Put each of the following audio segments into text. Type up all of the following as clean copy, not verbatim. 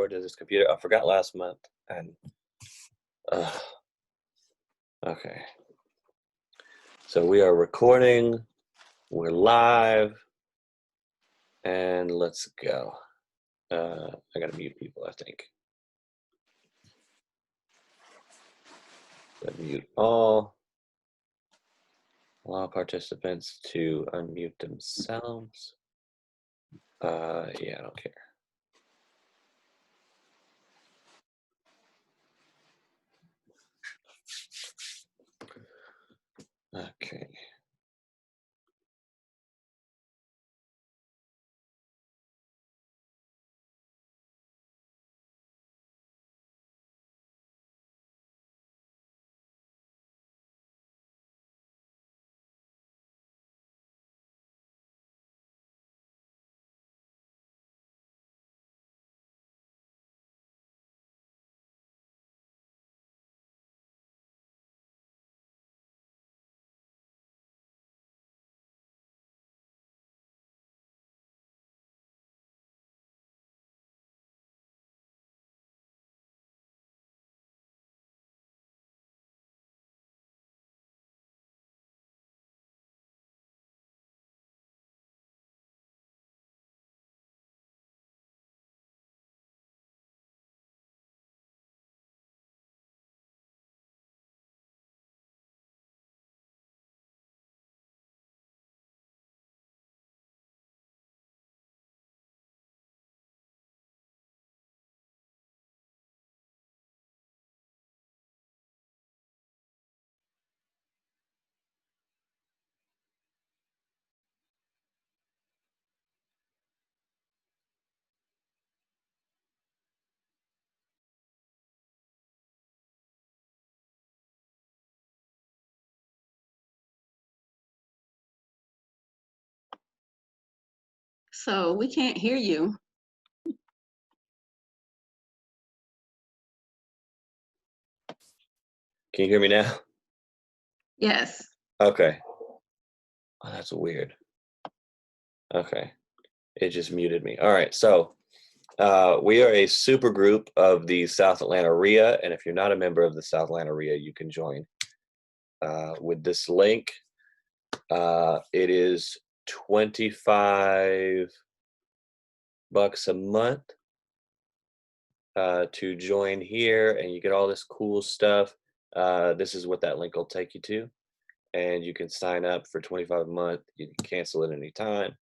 record to this computer. I forgot last month, and okay. So we are recording. We're live, and let's go. I gotta mute people, I think. Mute all. Allow participants to unmute themselves. Yeah, I don't care. Okay. So we can't hear you. Can you hear me now? Yes. Okay. Oh, that's weird. Okay. It just muted me. All right. So we are a super group of the South Atlanta RIA. And if you're not a member of the South Atlanta RIA, you can join with this link. It is $25 a month to join here, and you get all this cool stuff. This is what that link will take you to, and you can sign up for $25 a month. You can cancel it anytime,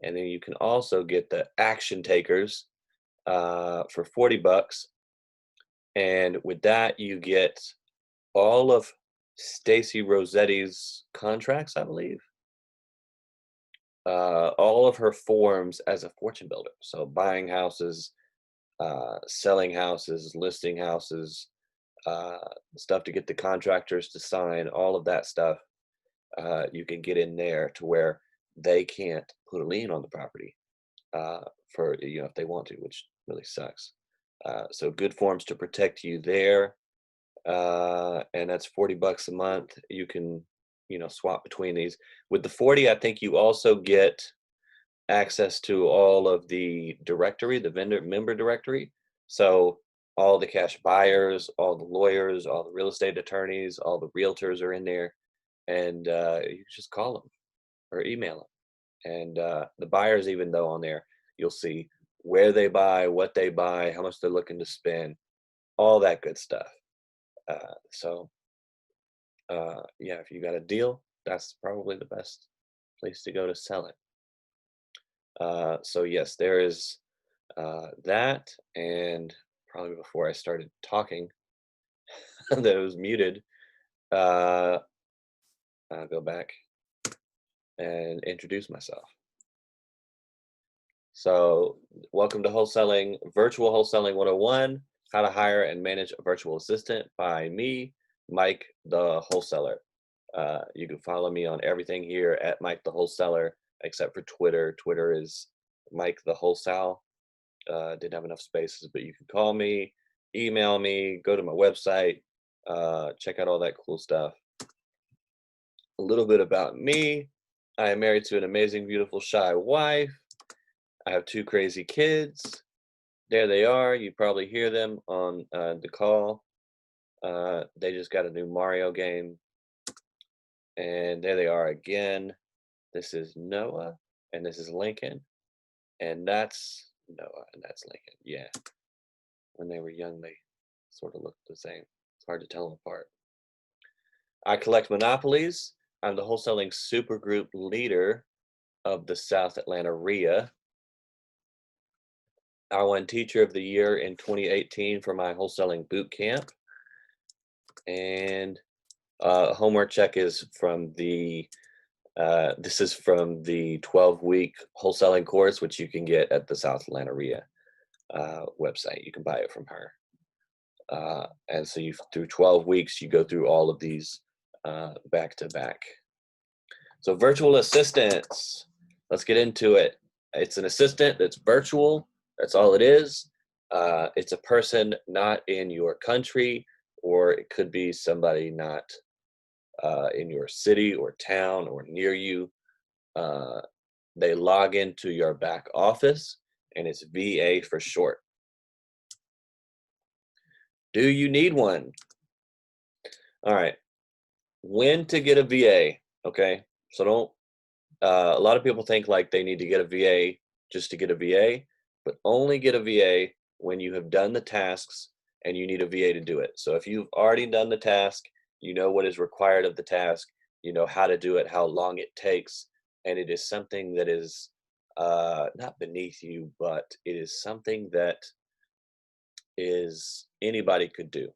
and then you can also get the action takers for $40, and with that you get all of Stacy Rossetti's contracts, I believe. All of her forms as a fortune builder. So buying houses, selling houses, listing houses, stuff to get the contractors to sign, all of that stuff. You can get in there to where they can't put a lien on the property for, if they want to, which really sucks. So good forms to protect you there. And that's $40 a month. You can, swap between these. With the 40, I think you also get access to all of the directory, the vendor member directory. So all the cash buyers, all the lawyers, all the real estate attorneys, all the realtors are in there, and you just call them or email them. And the buyers, even though on there, you'll see where they buy, what they buy, how much they're looking to spend, all that good stuff. Yeah, if you got a deal, that's probably the best place to go to sell it. So yes, there is that, and probably before I started talking that it was muted, I'll go back and introduce myself. So welcome to Wholesaling, Virtual Wholesaling 101, How to Hire and Manage a Virtual Assistant by me, Mike the Wholesaler. You can follow me on everything here at Mike the Wholesaler, except for Twitter. Twitter is Mike the Wholesale. Didn't have enough spaces, but you can call me, email me, go to my website, check out all that cool stuff. A little bit about me. I am married to an amazing, beautiful, shy wife. I have 2 crazy kids. There they are. You probably hear them on the call. They just got a new Mario game, and there they are again. This is Noah, and this is Lincoln, and that's Noah, and that's Lincoln. Yeah, when they were young, they sort of looked the same. It's hard to tell them apart. I collect monopolies. I'm the wholesaling supergroup leader of the South Atlanta RIA. I won Teacher of the Year in 2018 for my wholesaling boot camp. And homework check is from this is from the 12-week wholesaling course, which you can get at the South Atlanta RIA website. You can buy it from her. And so through 12 weeks, you go through all of these back to back. So virtual assistants, let's get into it. It's an assistant that's virtual. That's all it is. It's a person not in your country, or it could be somebody not in your city or town or near you. They log into your back office, and it's VA for short. Do you need one? All right. When to get a VA? Okay. So don't. A lot of people think like they need to get a VA just to get a VA, but only get a VA when you have done the tasks and you need a VA to do it. So if you've already done the task, you know what is required of the task, you know how to do it, how long it takes, and it is something that is not beneath you, but it is something that is anybody could do.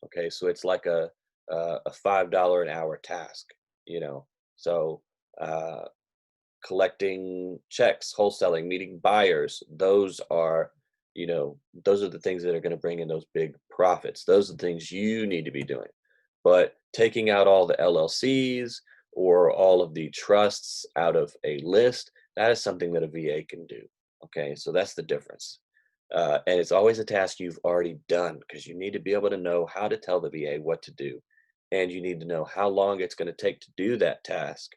Okay, so it's like a $5 an hour task, you know. So uh, collecting checks, wholesaling, meeting buyers, those are, you know, those are the things that are going to bring in those big profits. Those are the things you need to be doing. But taking out all the LLCs or all of the trusts out of a list, that is something that a VA can do. Okay, so that's the difference. And it's always a task you've already done, because you need to be able to know how to tell the VA what to do. And you need to know how long it's going to take to do that task,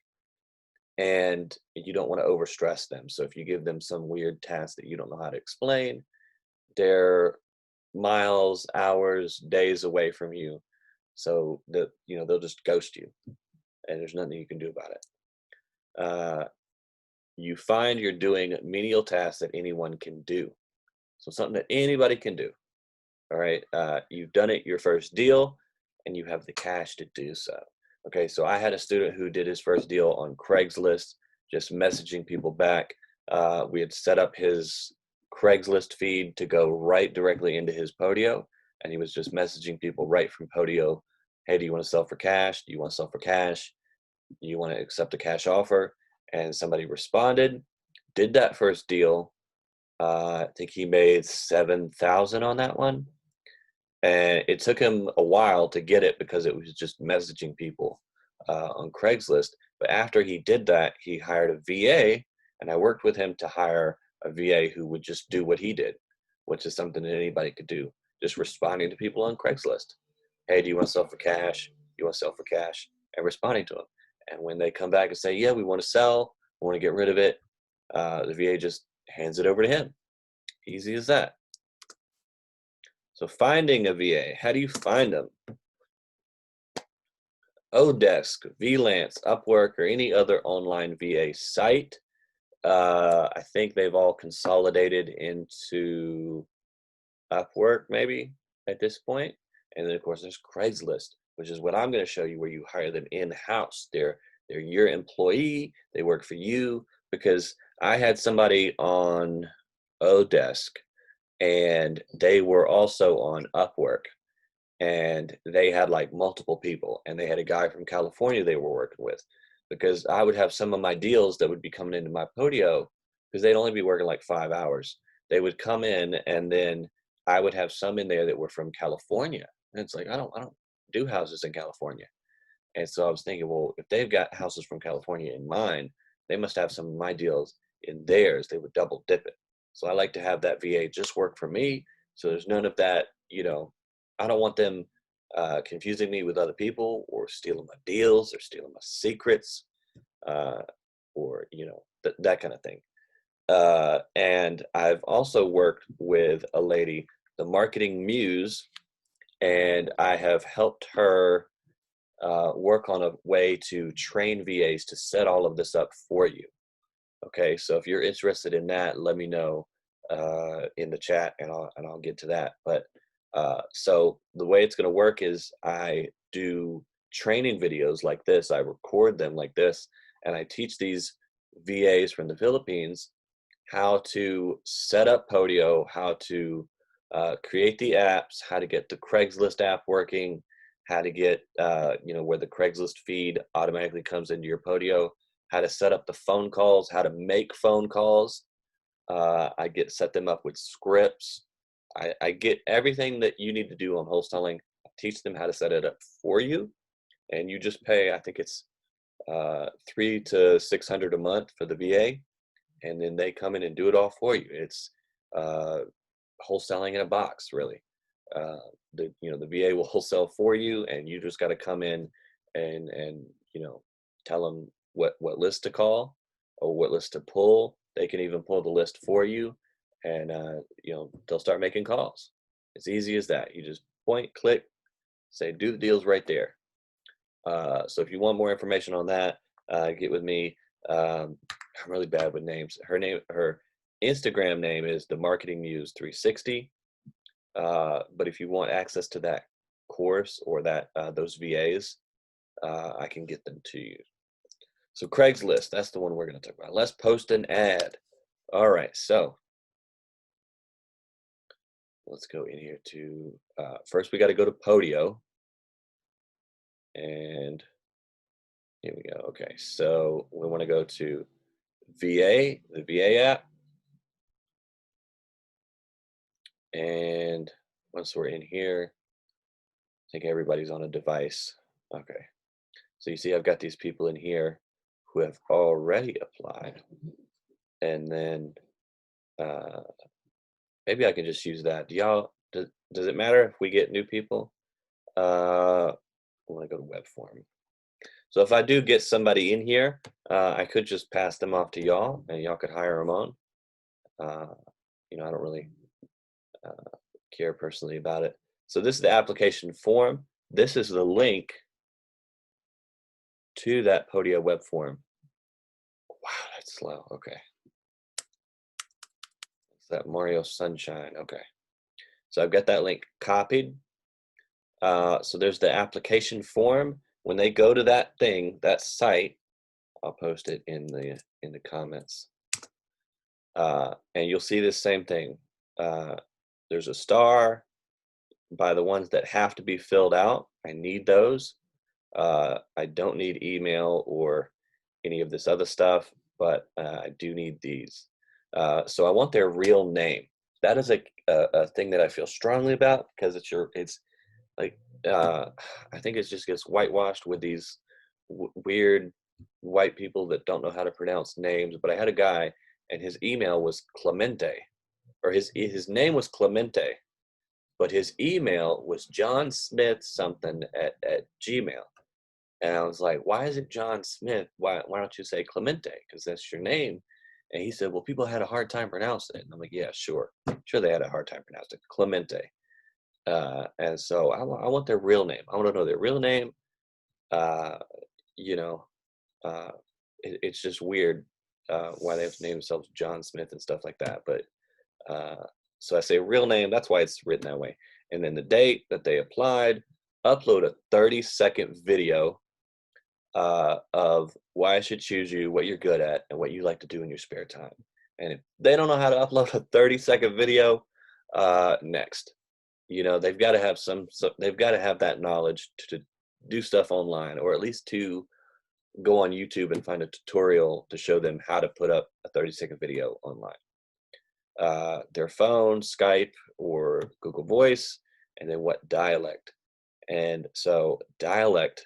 and you don't want to overstress them. So if you give them some weird task that you don't know how to explain, they're miles, hours, days away from you. So that, you know, they'll just ghost you, and there's nothing you can do about it. Uh, you find you're doing menial tasks that anyone can do. So something that anybody can do. All right. You've done it your first deal, and you have the cash to do so. Okay. So I had a student who did his first deal on Craigslist, just messaging people back. We had set up his Craigslist feed to go right directly into his Podio, and he was just messaging people right from Podio. Hey, do you want to sell for cash? Do you want to sell for cash? Do you want to accept a cash offer? And somebody responded, did that first deal. I think he made 7,000 on that one, and it took him a while to get it because it was just messaging people on Craigslist. But after he did that, he hired a VA, and I worked with him to hire a VA who would just do what he did, which is something that anybody could do, just responding to people on Craigslist. Hey, do you want to sell for cash? You want to sell for cash? And responding to them. And when they come back and say, yeah, we want to sell, we want to get rid of it, the VA just hands it over to him. Easy as that. So finding a VA, how do you find them? Odesk, VLance, Upwork, or any other online VA site. I think they've all consolidated into Upwork maybe at this point. And then of course there's Craigslist, which is what I'm going to show you, where you hire them in-house. They're your employee. They work for you, because I had somebody on Odesk, and they were also on Upwork, and they had like multiple people, and they had a guy from California they were working with, because I would have some of my deals that would be coming into my Podio, because they'd only be working like 5 hours. They would come in, and then I would have some in there that were from California, and it's like I don't do houses in California. And so I was thinking, well, if they've got houses from California in mine, they must have some of my deals in theirs. They would double dip it. So I like to have that VA just work for me. So there's none of that, you know, I don't want them confusing me with other people, or stealing my deals, or stealing my secrets, uh, or, you know, that kind of thing. And I've also worked with a lady, the marketing muse, and I have helped her work on a way to train VAs to set all of this up for you. Okay, so if you're interested in that, let me know in the chat, and I'll get to that. But so the way it's going to work is I do training videos like this. I record them like this, and I teach these VAs from the Philippines how to set up Podio, how to create the apps, how to get the Craigslist app working, how to get where the Craigslist feed automatically comes into your Podio, how to set up the phone calls, how to make phone calls. I set them up with scripts. I get everything that you need to do on wholesaling. I teach them how to set it up for you, and you just pay. I think it's $300 to $600 a month for the VA, and then they come in and do it all for you. It's uh, wholesaling in a box, really. Uh, the VA will wholesale for you, and you just got to come in and tell them what list to call or what list to pull. They can even pull the list for you, and they'll start making calls. It's easy as that. You just point, click, say do the deals right there. So if you want more information on that, get with me. I'm really bad with names. Her Instagram name is the Marketing Muse 360. But if you want access to that course or that those VAs, I can get them to you. So Craigslist, that's the one we're going to talk about. Let's post an ad. All right, so let's go in here to first we got to go to Podio, and here we go. Okay, so we want to go to VA, the VA app, and once we're in here, I think everybody's on a device. Okay, so you see I've got these people in here who have already applied, and then uh, maybe I can just use that. Does it matter if we get new people? I want to go to web form. So if I do get somebody in here, I could just pass them off to y'all, and y'all could hire them on. Uh, I don't really care personally about it. So this is the application form. This is the link to that Podio web form. Wow, that's slow. Okay. It's that Mario Sunshine. Okay. So I've got that link copied. So there's the application form. When they go to that thing, that site, I'll post it in the comments. And you'll see this same thing. There's a star by the ones that have to be filled out. I need those. I don't need email or any of this other stuff, but I do need these. So I want their real name. That is a thing that I feel strongly about, because it's like I think it just gets whitewashed with these weird white people that don't know how to pronounce names. But I had a guy, and his email was Clemente, or his name was Clemente, but his email was John Smith something at Gmail. And I was like, why is it John Smith? Why don't you say Clemente? Because that's your name. And he said, well, people had a hard time pronouncing it. And I'm like, yeah, sure. Sure, they had a hard time pronouncing it. Clemente. And so I want their real name. I want to know their real name. Uh, you know, it's just weird why they have to name themselves John Smith and stuff like that. But so I say real name. That's why it's written that way. And then the date that they applied. Upload a 30-second video of why I should choose you, what you're good at, and what you like to do in your spare time. And if they don't know how to upload a 30-second video, next. They've got to have they've got to have that knowledge to do stuff online, or at least to go on YouTube and find a tutorial to show them how to put up a 30-second video online. Their phone, Skype, or Google Voice, and then what dialect. And so dialect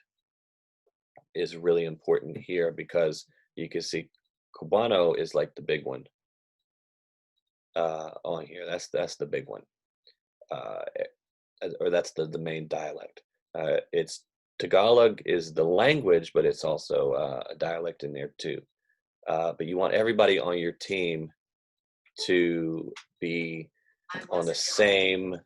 is really important here, because you can see Cubano is like the big one on here. That's the big one, or that's the main dialect. It's Tagalog is the language, but it's also a dialect in there too. But you want everybody on your team to be on the same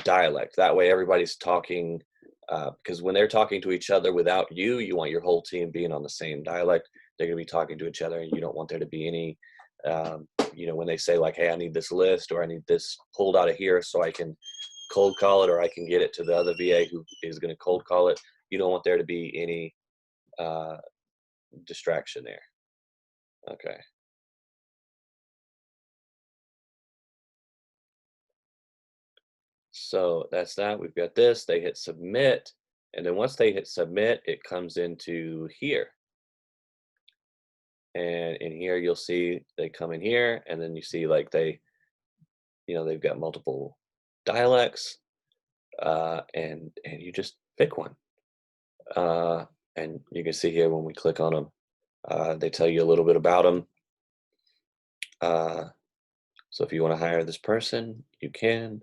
dialect. That way everybody's talking, because when they're talking to each other without you, you want your whole team being on the same dialect. They're going to be talking to each other, and you don't want there to be any, when they say like, hey, I need this list, or I need this pulled out of here so I can cold call it, or I can get it to the other VA who is going to cold call it. You don't want there to be any distraction there. Okay. So that's that. We've got this. They hit submit. And then once they hit submit, it comes into here. And in here, you'll see they come in here, and then you see like they've got multiple dialects, and you just pick one. And you can see here when we click on them, they tell you a little bit about them. So if you want to hire this person, you can.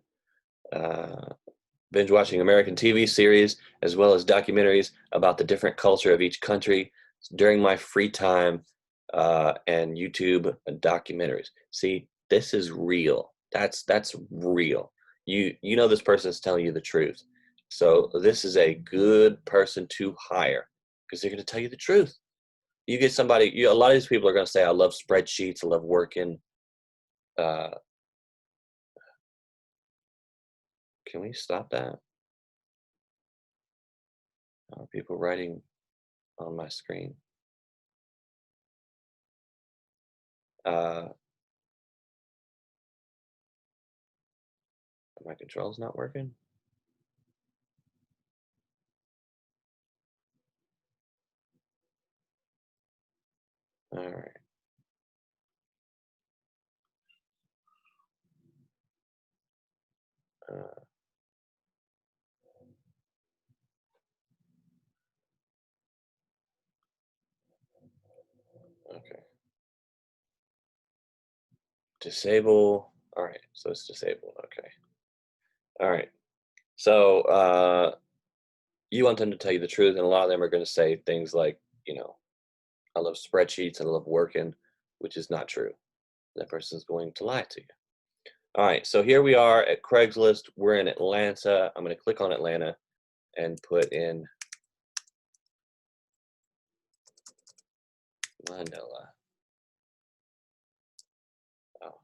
Binge watching American TV series as well as documentaries about the different culture of each country during my free time, and YouTube documentaries. See, this is real. That's real. You know this person is telling you the truth. So this is a good person to hire because they're going to tell you the truth. You get somebody. A lot of these people are going to say, "I love spreadsheets. I love working." Uh, can we stop that? Are people writing on my screen? Uh, my controls not working? All right. Uh, okay. Disable. All right. So it's disabled. Okay. All right. So you want them to tell you the truth, and a lot of them are going to say things like, I love spreadsheets, I love working, which is not true. That person's going to lie to you. All right. So here we are at Craigslist. We're in Atlanta. I'm going to click on Atlanta and put in Manila. Oh,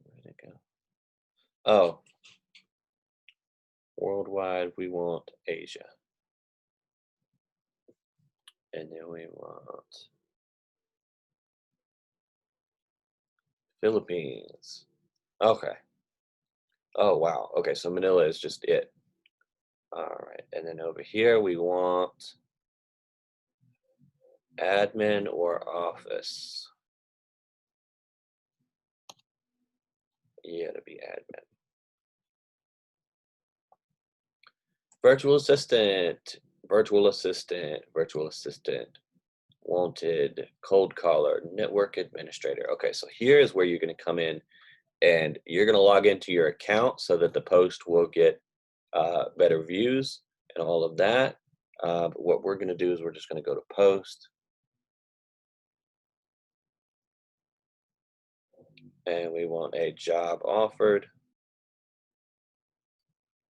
where'd it go? Oh, worldwide, we want Asia. And then we want Philippines. Okay. Oh, wow. Okay, so Manila is just it. All right. And then over here, we want admin or office. Yeah, to be admin. Virtual assistant, virtual assistant, virtual assistant. Wanted, cold caller, network administrator. Okay, so here's where you're going to come in, and you're going to log into your account so that the post will get better views and all of that. But what we're going to do is we're just going to go to post, and we want a job offered,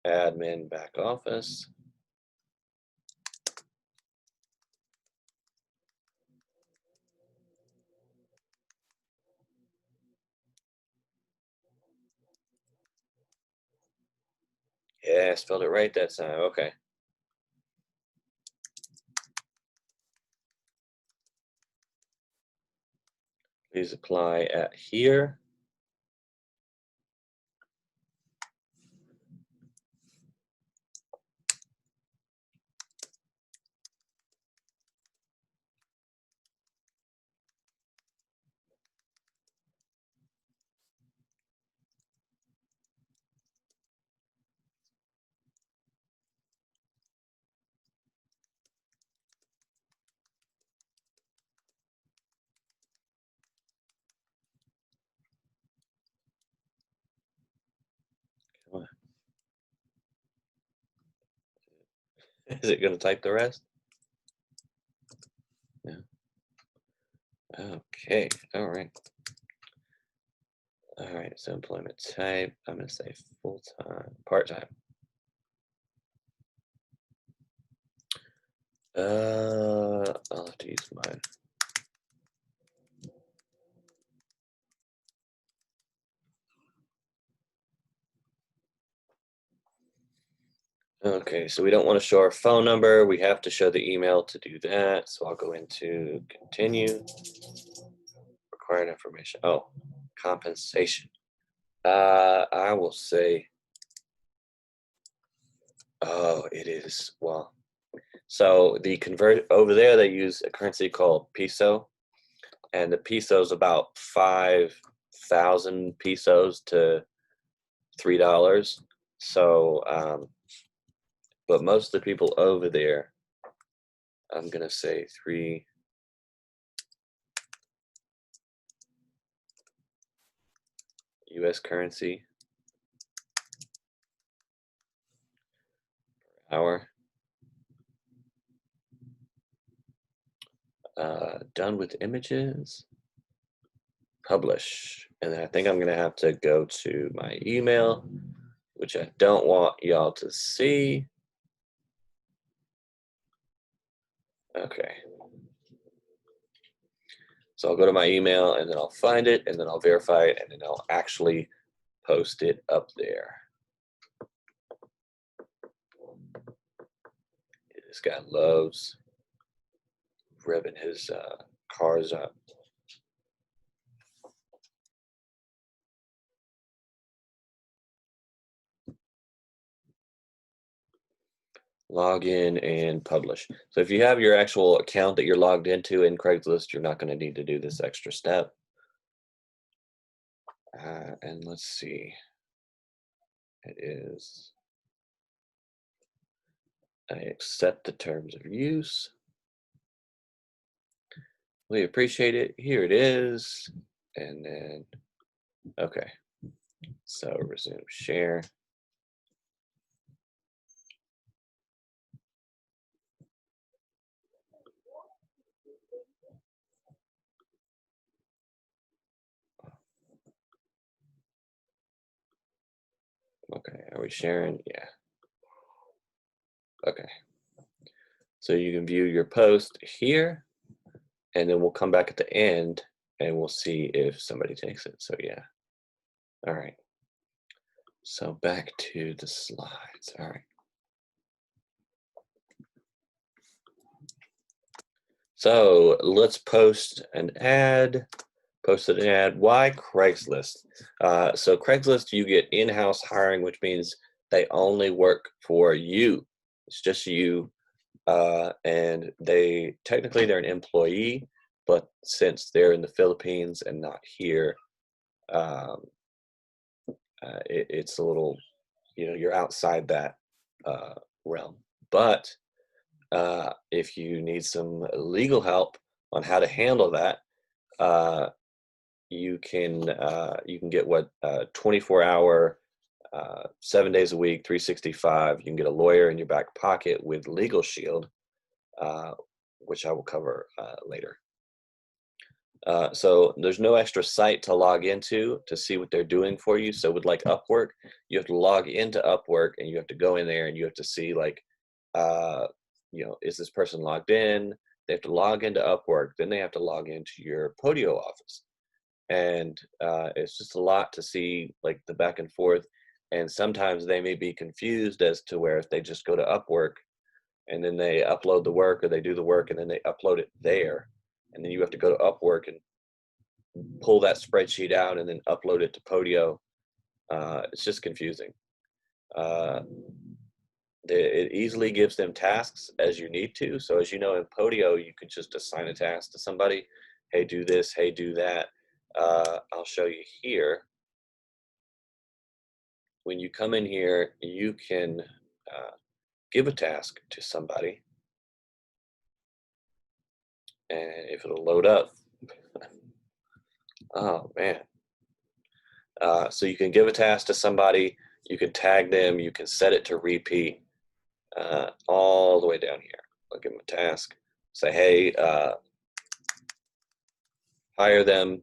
admin back office. Yeah, I spelled it right that time. Okay. Please apply at here. Is it going to type the rest? Yeah. Okay. All right. All right. So employment type. I'm going to say full-time, part-time. I'll have to use mine. Okay, so we don't want to show our phone number. We have to show the email to do that. So I'll go into continue, required information. Oh, compensation. I will say, oh, it is. Well, so the convert over there, they use a currency called peso, and the peso is about 5,000 pesos to $3. So, but most of the people over there, I'm gonna say three. U.S. currency per hour. Done with images. Publish. And then I think I'm going to have to go to my email, which I don't want y'all to see. Okay. So I'll go to my email and then I'll find it and then I'll verify it and then I'll actually post it up there. This guy loves revving his cars up. Log in and publish. So if you have your actual account that you're logged into in Craigslist, you're not going to need to do this extra step. And let's see. It is, I accept the terms of use. We appreciate it. Here it is. And then, okay. So resume share. Okay, are we sharing? Yeah. Okay. So you can view your post here, and then we'll come back at the end and we'll see if somebody takes it. So yeah. All right. So back to the slides. All right. So let's post an ad. Posted an ad. Why Craigslist? So Craigslist, you get in-house hiring, which means they only work for you. It's just you, and technically they're an employee, but since they're in the Philippines and not here, um, it's a little, you're outside that realm. But if you need some legal help on how to handle that, you can get what 24-hour, 7 days a week, 365. You can get a lawyer in your back pocket with LegalShield, which I will cover later. So there's no extra site to log into to see what they're doing for you. So with like Upwork, you have to log into Upwork and you have to go in there and you have to see like, is this person logged in? They have to log into Upwork, then they have to log into your Podio office. And it's just a lot to see like the back and forth. And sometimes they may be confused as to where if they just go to Upwork and then they upload the work or they do the work and then they upload it there. And then you have to go to Upwork and pull that spreadsheet out and then upload it to Podio. It's just confusing. It easily gives them tasks as you need to. So as you know, in Podio, you could just assign a task to somebody. Hey, do this. Hey, do that. I'll show you here. When you come in here, you can give a task to somebody. And if it'll load up, oh man. So you can give a task to somebody, you can tag them, you can set it to repeat. all the way down here. I'll give them a task. Say, hey, hire them,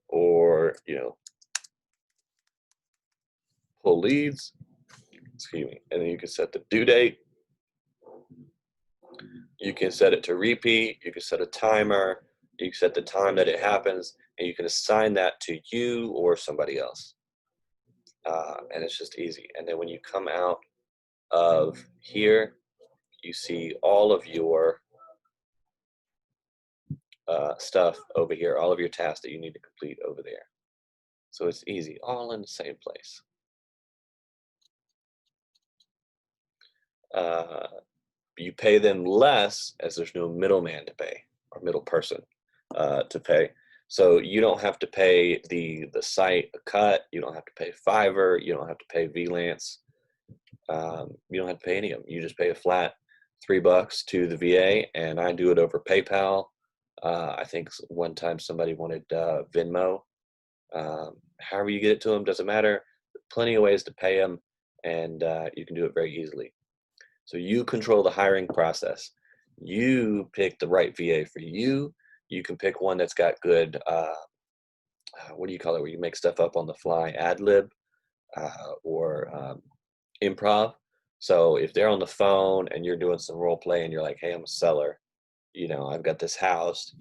or pull leads. Excuse me. And then you can set the due date. You can set it to repeat. You can set a timer. You can set the time that it happens, and you can assign that to you or somebody else. And it's just easy. And then when you come out of here, you see all of your stuff over here, all of your tasks that you need to complete over there. So it's easy, all in the same place. You pay them less as there's no middleman to pay, or middle person to pay. So you don't have to pay the site a cut. You don't have to pay Fiverr. You don't have to pay VLance. You don't have to pay any of them. You just pay a flat $3 to the VA, and I do it over PayPal. I think one time somebody wanted Venmo. However you get it to them, doesn't matter. Plenty of ways to pay them, and you can do it very easily. So you control the hiring process. You pick the right VA for you. You can pick one that's got good, what do you call it, where you make stuff up on the fly, ad lib, or improv. So if they're on the phone and you're doing some role play and you're like, hey, I'm a seller, I've got this house,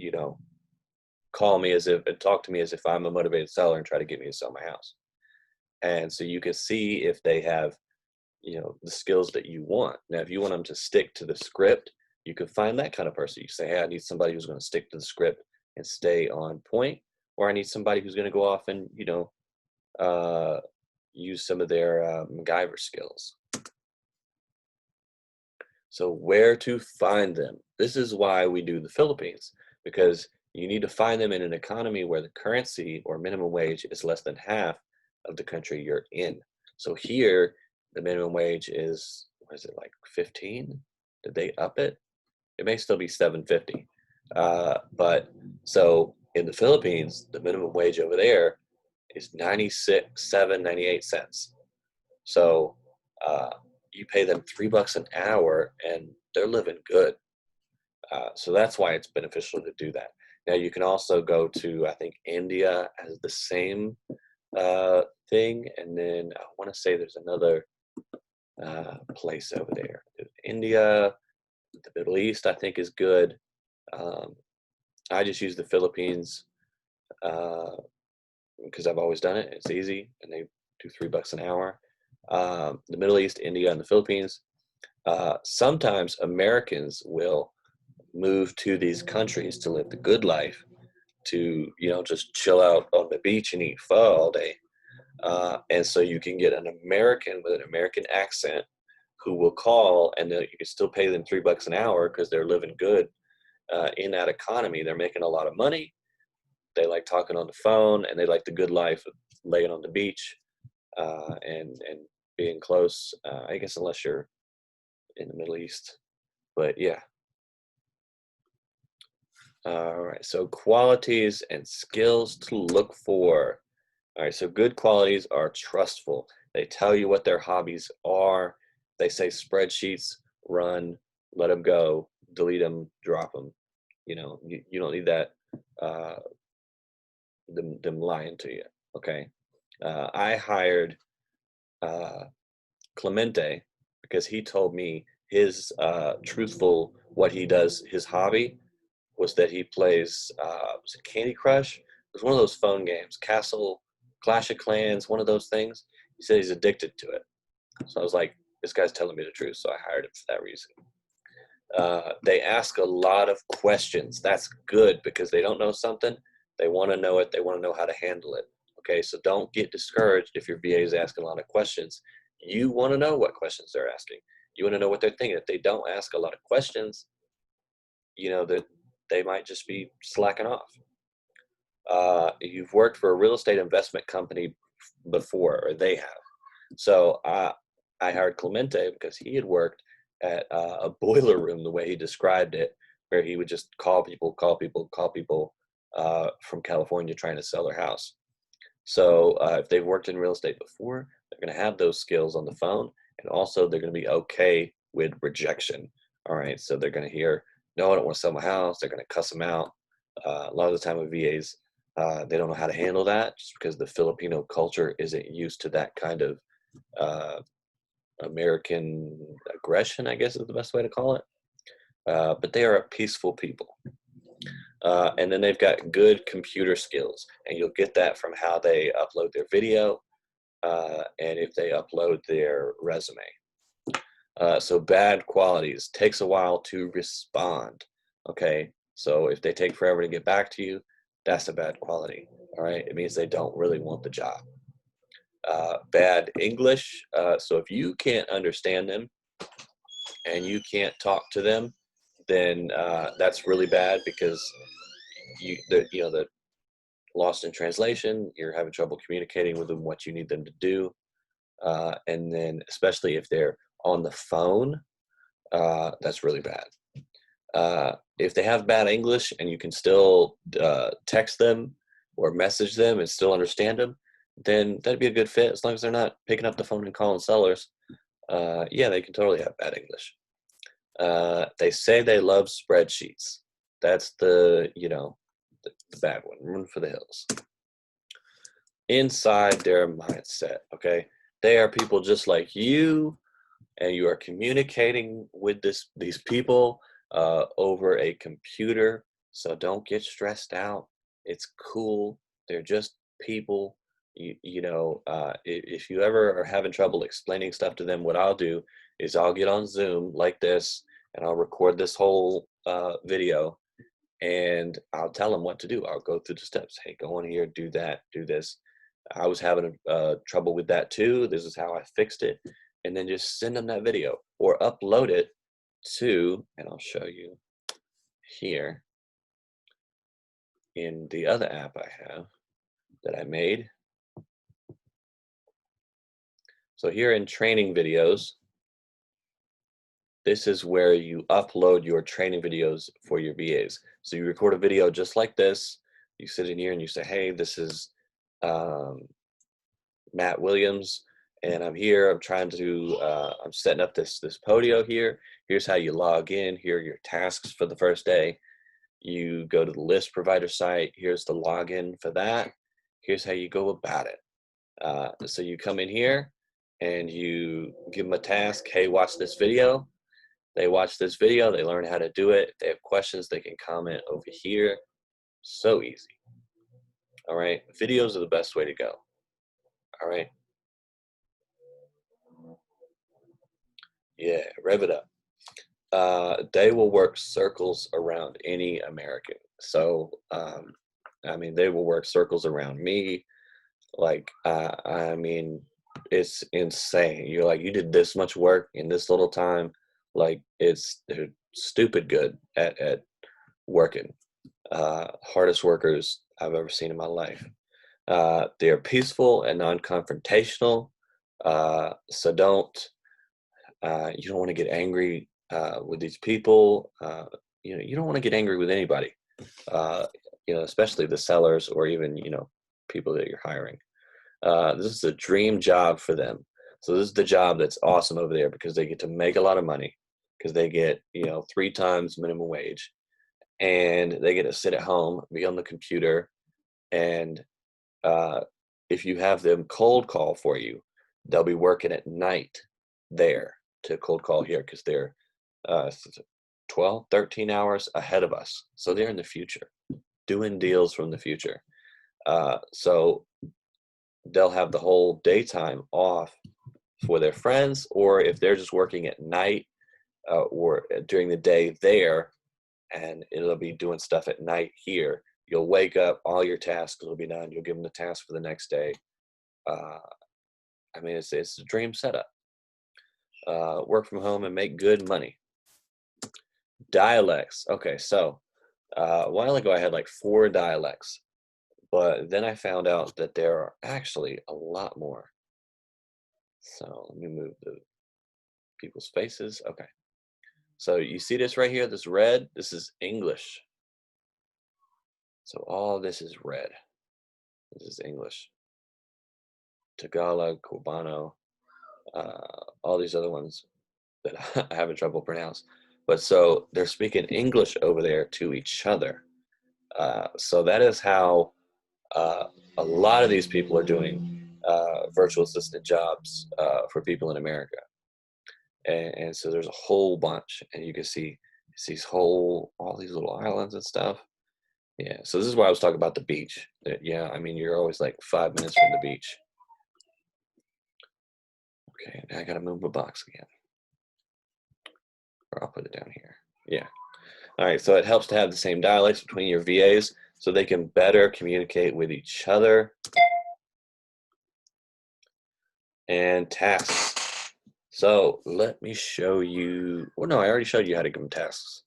call me and talk to me as if I'm a motivated seller and try to get me to sell my house. And so you can see if they have, the skills that you want. Now, if you want them to stick to the script, you can find that kind of person. You say, hey, I need somebody who's going to stick to the script and stay on point, or I need somebody who's going to go off and, use some of their MacGyver skills. So where to find them? This is why we do the Philippines, because you need to find them in an economy where the currency or minimum wage is less than half of the country you're in. So here, the minimum wage is, what is it, like 15? Did they up it? It may still be 7.50. But so in the Philippines, the minimum wage over there is 98 cents. So you pay them $3 an hour and they're living good. So that's why it's beneficial to do that. Now you can also go to, I think India has the same thing. And then I want to say there's another place over there. India, the Middle East, I think is good. I just use the Philippines because I've always done it. It's easy, and they do $3 an hour. The Middle East, India, and the Philippines. Sometimes Americans will move to these countries to live the good life, to just chill out on the beach and eat pho all day. And so you can get an American with an American accent who will call, and you can still pay them $3 an hour because they're living good in that economy. They're making a lot of money. They like talking on the phone, and they like the good life of laying on the beach and being close. I guess unless you're in the Middle East, but yeah. All right, so qualities and skills to look for. All right, so good qualities are trustful. They tell you what their hobbies are. They say spreadsheets, run, let them go, delete them, drop them. You don't need that, them lying to you, okay? I hired Clemente because he told me his truthful, what he does, his hobby was that he plays, was it Candy Crush? It was one of those phone games, Clash of Clans, one of those things. He said he's addicted to it. So I was like, this guy's telling me the truth, so I hired him for that reason. They ask a lot of questions. That's good because they don't know something. They want to know it. They want to know how to handle it. Okay, so don't get discouraged if your VA is asking a lot of questions. You want to know what questions they're asking. You want to know what they're thinking. If they don't ask a lot of questions, that they might just be slacking off. You've worked for a real estate investment company before, or they have. So I hired Clemente because he had worked at a boiler room, the way he described it, where he would just call people from California trying to sell their house. So if they've worked in real estate before, they're going to have those skills on the phone, and also they're going to be okay with rejection. All right, so they're going to hear, "No, I don't want to sell my house." They're going to cuss them out. A lot of the time with VAs, they don't know how to handle that just because the Filipino culture isn't used to that kind of uh, American aggression, I guess is the best way to call it. But they are a peaceful people. And then they've got good computer skills, and you'll get that from how they upload their video and if they upload their resume. So bad qualities takes a while to respond. Okay, so if they take forever to get back to you, that's a bad quality. All right, it means they don't really want the job. Bad English. So if you can't understand them and you can't talk to them, then that's really bad because the lost in translation. You're having trouble communicating with them what you need them to do, and then especially if they're on the phone, that's really bad. If they have bad English and you can still text them or message them and still understand them, then that'd be a good fit as long as they're not picking up the phone and calling sellers. Yeah, they can totally have bad English. They say they love spreadsheets. That's the bad one. Run for the hills. Inside their mindset, okay? They are people just like you, and you are communicating with these people over a computer. So don't get stressed out. It's cool. They're just people. If you ever are having trouble explaining stuff to them, what I'll do is I'll get on Zoom like this, and I'll record this whole video, and I'll tell them what to do. I'll go through the steps. Hey, go in here, do that, do this. I was having trouble with that too. This is how I fixed it. And then just send them that video or upload it to, and I'll show you here in the other app I have that I made. So here in training videos, this is where you upload your training videos for your VAs. So you record a video just like this. You sit in here and you say, hey, this is um, Matt Williams, and I'm here. I'm trying to. I'm setting up this Podio here. Here's how you log in. Here are your tasks for the first day. You go to the list provider site. Here's the login for that. Here's how you go about it. So you come in here and you give them a task. Hey, watch this video. They watch this video. They learn how to do it. If they have questions, they can comment over here. So easy. All right. Videos are the best way to go. All right. Yeah, rev it up. They will work circles around any American. So, I mean, they will work circles around me. Like, I mean, it's insane. You're like, you did this much work in this little time. Like, they're stupid good at working. Hardest workers I've ever seen in my life. They are peaceful and non-confrontational. So you don't want to get angry with these people. You don't want to get angry with anybody. Uh, especially the sellers or even people that you're hiring. This is a dream job for them. So this is the job that's awesome over there because they get to make a lot of money because they get 3 times minimum wage, and they get to sit at home, be on the computer, and uh, if you have them cold call for you, they'll be working at night there to cold call here because they're uh, 12, 13 hours ahead of us. So they're in the future, doing deals from the future. So they'll have the whole daytime off for their friends, or if they're just working at night or during the day there, and it'll be doing stuff at night here. You'll wake up, all your tasks will be done. You'll give them the task for the next day. Uh, I mean, it's a dream setup. Work from home and make good money. Dialects. Okay, so a while ago I had like 4 dialects, but then I found out that there are actually a lot more. So let me move the people's faces. Okay. So you see this right here, this red, this is English. So all this is red. This is English. Tagalog, Cubano, all these other ones, that I having trouble pronounce. But so they're speaking English over there to each other. So that is how uh, a lot of these people are doing virtual assistant jobs for people in America. And so there's a whole bunch, and you can see it's these all these little islands and stuff. Yeah, so this is why I was talking about the beach. Yeah, I mean, you're always like 5 minutes from the beach. Okay, now I gotta move my box again, or I'll put it down here. Yeah. All right, so it helps to have the same dialects between your VAs so they can better communicate with each other. And tasks. So let me show you. Well, no, I already showed you how to give them tasks.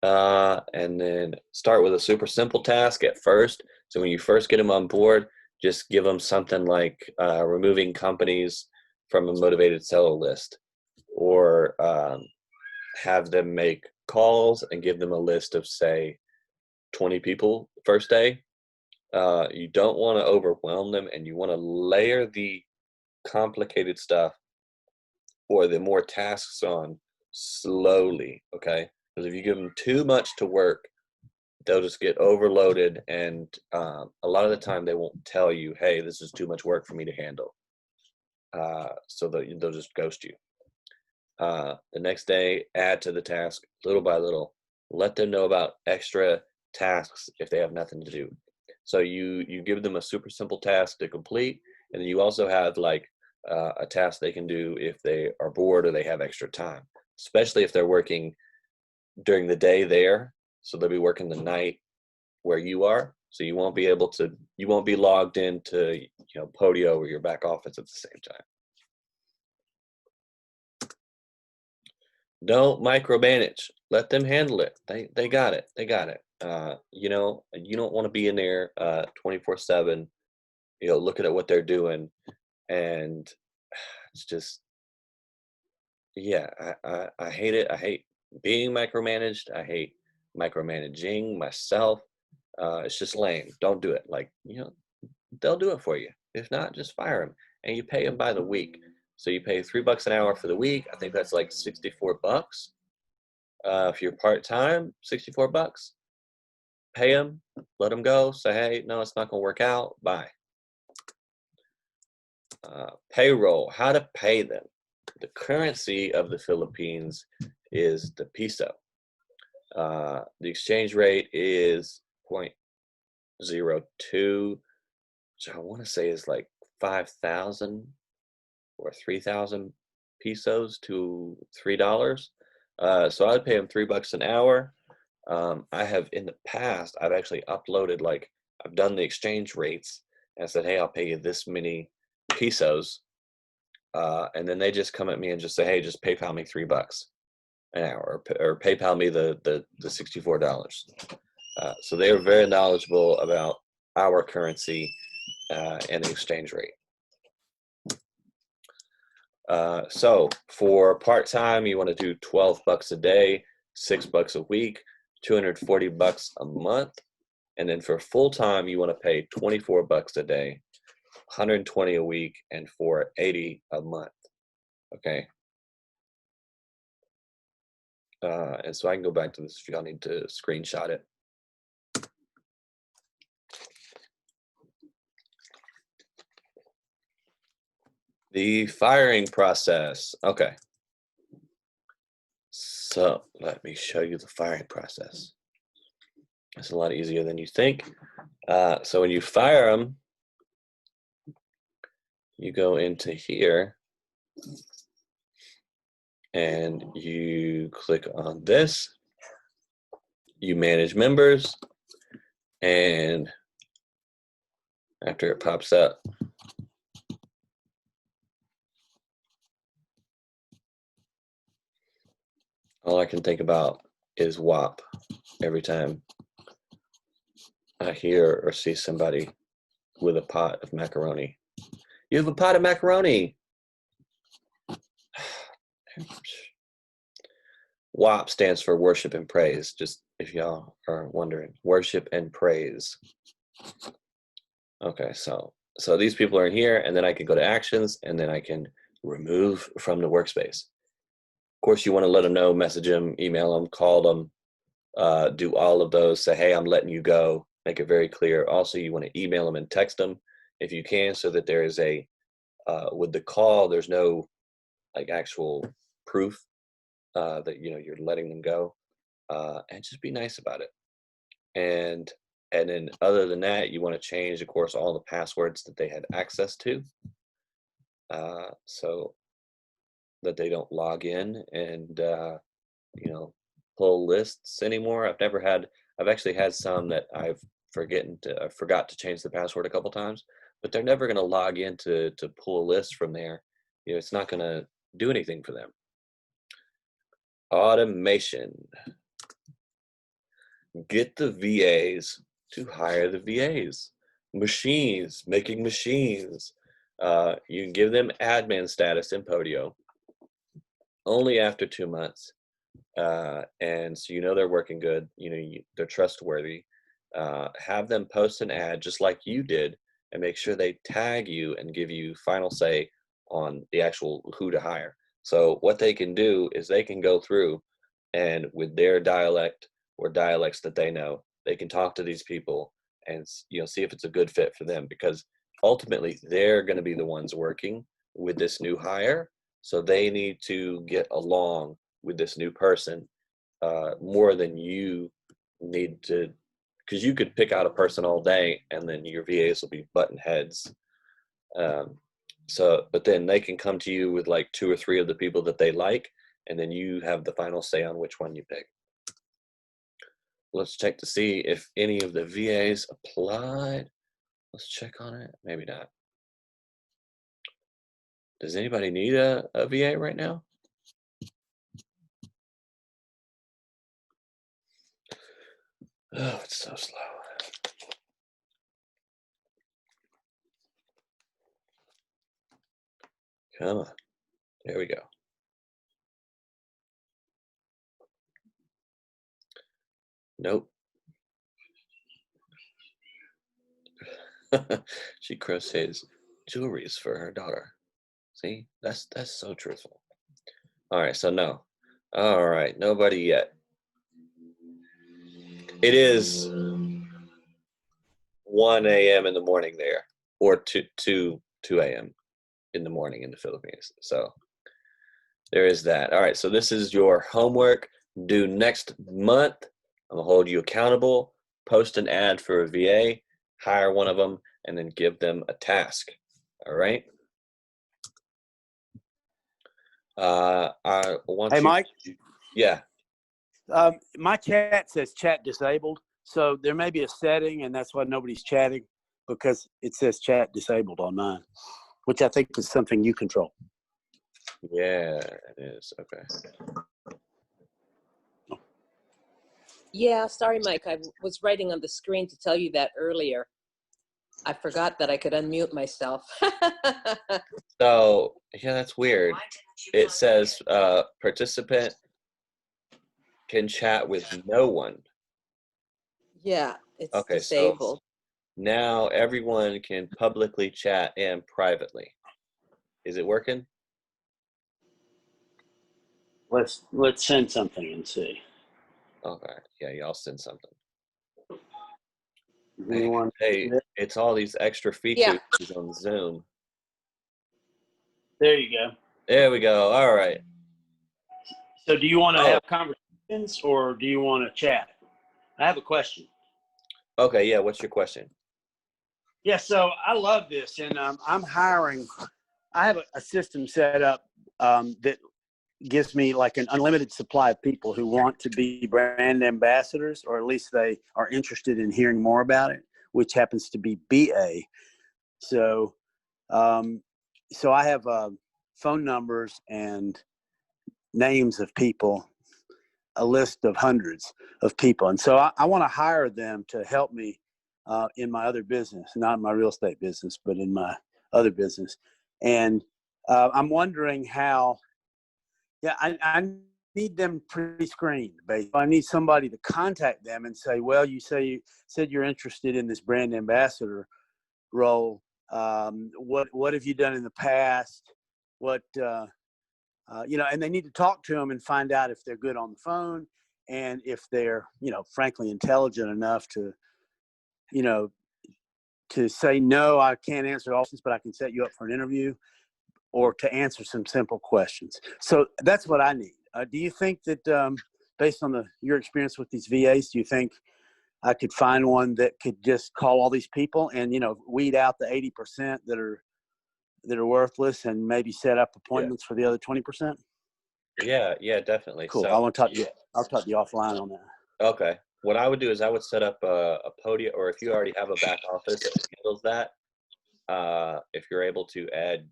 And then start with a super simple task at first. So when you first get them on board, just give them something like removing companies from a motivated seller list, or have them make calls and give them a list of, say, 20 people the first day. You don't want to overwhelm them, and you want to layer the complicated stuff or the more tasks on slowly, okay? Because if you give them too much to work, they'll just get overloaded, and a lot of the time they won't tell you, hey, this is too much work for me to handle. So they'll just ghost you. The next day, add to the task little by little. Let them know about extra tasks if they have nothing to do. So you give them a super simple task to complete, and then you also have like a task they can do if they are bored or they have extra time, especially if they're working during the day there. So they'll be working the night where you are. So you won't be logged into, Podio or your back office at the same time. Don't micromanage. Let them handle it. They got it. They got it. You don't want to be in there 24/7, looking at what they're doing, and it's just, yeah, I hate it. I hate being micromanaged. I hate micromanaging myself. It's just lame. Don't do it. Like, they'll do it for you. If not, just fire them, and you pay them by the week. So you pay $3 an hour for the week. I think that's like $64. If you're part time, $64. Pay them, let them go. Say, hey, no, it's not gonna work out. Bye. Payroll. How to pay them. The currency of the Philippines is the peso. The exchange rate is 0.02, which I want to say is like 5,000 or 3,000 pesos to $3. So I'd pay them $3 an hour. I have in the past, I've actually uploaded, like, I've done the exchange rates and I said, hey, I'll pay you this many pesos. And then they just come at me and just say, hey, just PayPal me $3 an hour, or PayPal me the $64. So they are very knowledgeable about our currency and the exchange rate. So for part-time, you want to do $12 a day, $6 a week, $240 a month. And then for full-time, you want to pay $24 a day, $120 a week, and $480 a month. Okay. And so I can go back to this if y'all need to screenshot it. The firing process. Okay. So let me show you the firing process. It's a lot easier than you think. So when you fire them, you go into here and you click on this. You manage members, and after it pops up, all I can think about is WAP every time I hear or see somebody with a pot of macaroni. You have a pot of macaroni. WAP stands for worship and praise, just if y'all are wondering. Worship and praise. Okay, so these people are in here, and then I can go to actions, and then I can remove from the workspace. course, you want to let them know, message them, email them, call them, do all of those. Say, hey, I'm letting you go. Make it very clear. Also, you want to email them and text them if you can, so that there is a with the call, there's no like actual proof that you're letting them go, and just be nice about it. And then other than that, you want to change, of course, all the passwords that they had access to, so that they don't log in and pull lists anymore. I've actually had some that I forgot to change the password a couple times, but they're never going to log in to pull a list from there. It's not going to do anything for them. Automation. Get the VAs to hire the VAs. Machines, making machines. You can give them admin status in Podio only after 2 months. And so they're working good, they're trustworthy. Have them post an ad just like you did, and make sure they tag you and give you final say on the actual who to hire. So what they can do is they can go through, and with their dialect or dialects that they know, they can talk to these people and see if it's a good fit for them, because ultimately they're going to be the ones working with this new hire. So they need to get along with this new person more than you need to, because you could pick out a person all day and then your VAs will be button heads. But then they can come to you with like 2 or 3 of the people that they like, and then you have the final say on which one you pick. Let's check to see if any of the VAs applied. Let's check on it. Maybe not. Does anybody need a VA right now? Oh, it's so slow. Come on. There we go. Nope. She crochets jewelries for her daughter. See, that's so truthful. All right, so no. All right, nobody yet. It is 1 a.m. in the morning there, or 2 a.m. in the morning in the Philippines. So there is that. All right, so this is your homework due next month. I'm gonna hold you accountable. Post an ad for a VA, hire one of them, and then give them a task. All right. I want Hey, you. Mike. Yeah. My chat says chat disabled, so there may be a setting, and that's why nobody's chatting, because it says chat disabled on mine, which I think is something you control. Yeah, it is. Okay. Yeah, sorry, Mike. I was writing on the screen to tell you that earlier. I forgot that I could unmute myself. So, yeah, that's weird. It says participant can chat with no one. Yeah, it's Okay, so disabled. now everyone can publicly chat and privately. Is it working? Let's send something and see. Okay. Yeah, y'all send something. Does anyone? Hey, it's all these extra features on Zoom. There you go. There we go. All right. So do you want to have conversations, or do you want to chat? I have a question. Okay, yeah, what's your question? Yeah, so I love this, and I'm hiring. I have a system set up that gives me like an unlimited supply of people who want to be brand ambassadors, or at least they are interested in hearing more about it, which happens to be BA. So, so I have phone numbers and names of people, a list of hundreds of people. And so I want to hire them to help me in my other business, not my real estate business, but in my other business. And I'm wondering how, I need them pre-screened. Basically, I need somebody to contact them and say, well, you said you're interested in this brand ambassador role. What have you done in the past? What and they need to talk to them and find out if they're good on the phone and if they're, frankly intelligent enough to, to say, no, I can't answer all questions, but I can set you up for an interview, or to answer some simple questions. So that's what I need. Do you think that, based on your experience with these VAs, do you think I could find one that could just call all these people and, weed out the 80% that are worthless and maybe set up appointments for the other 20%? Yeah, definitely. Cool. So I want to talk to you. I'll talk to you offline on that. okay, what I would do is I would set up a podium, or if you already have a back office that handles that, if you're able to add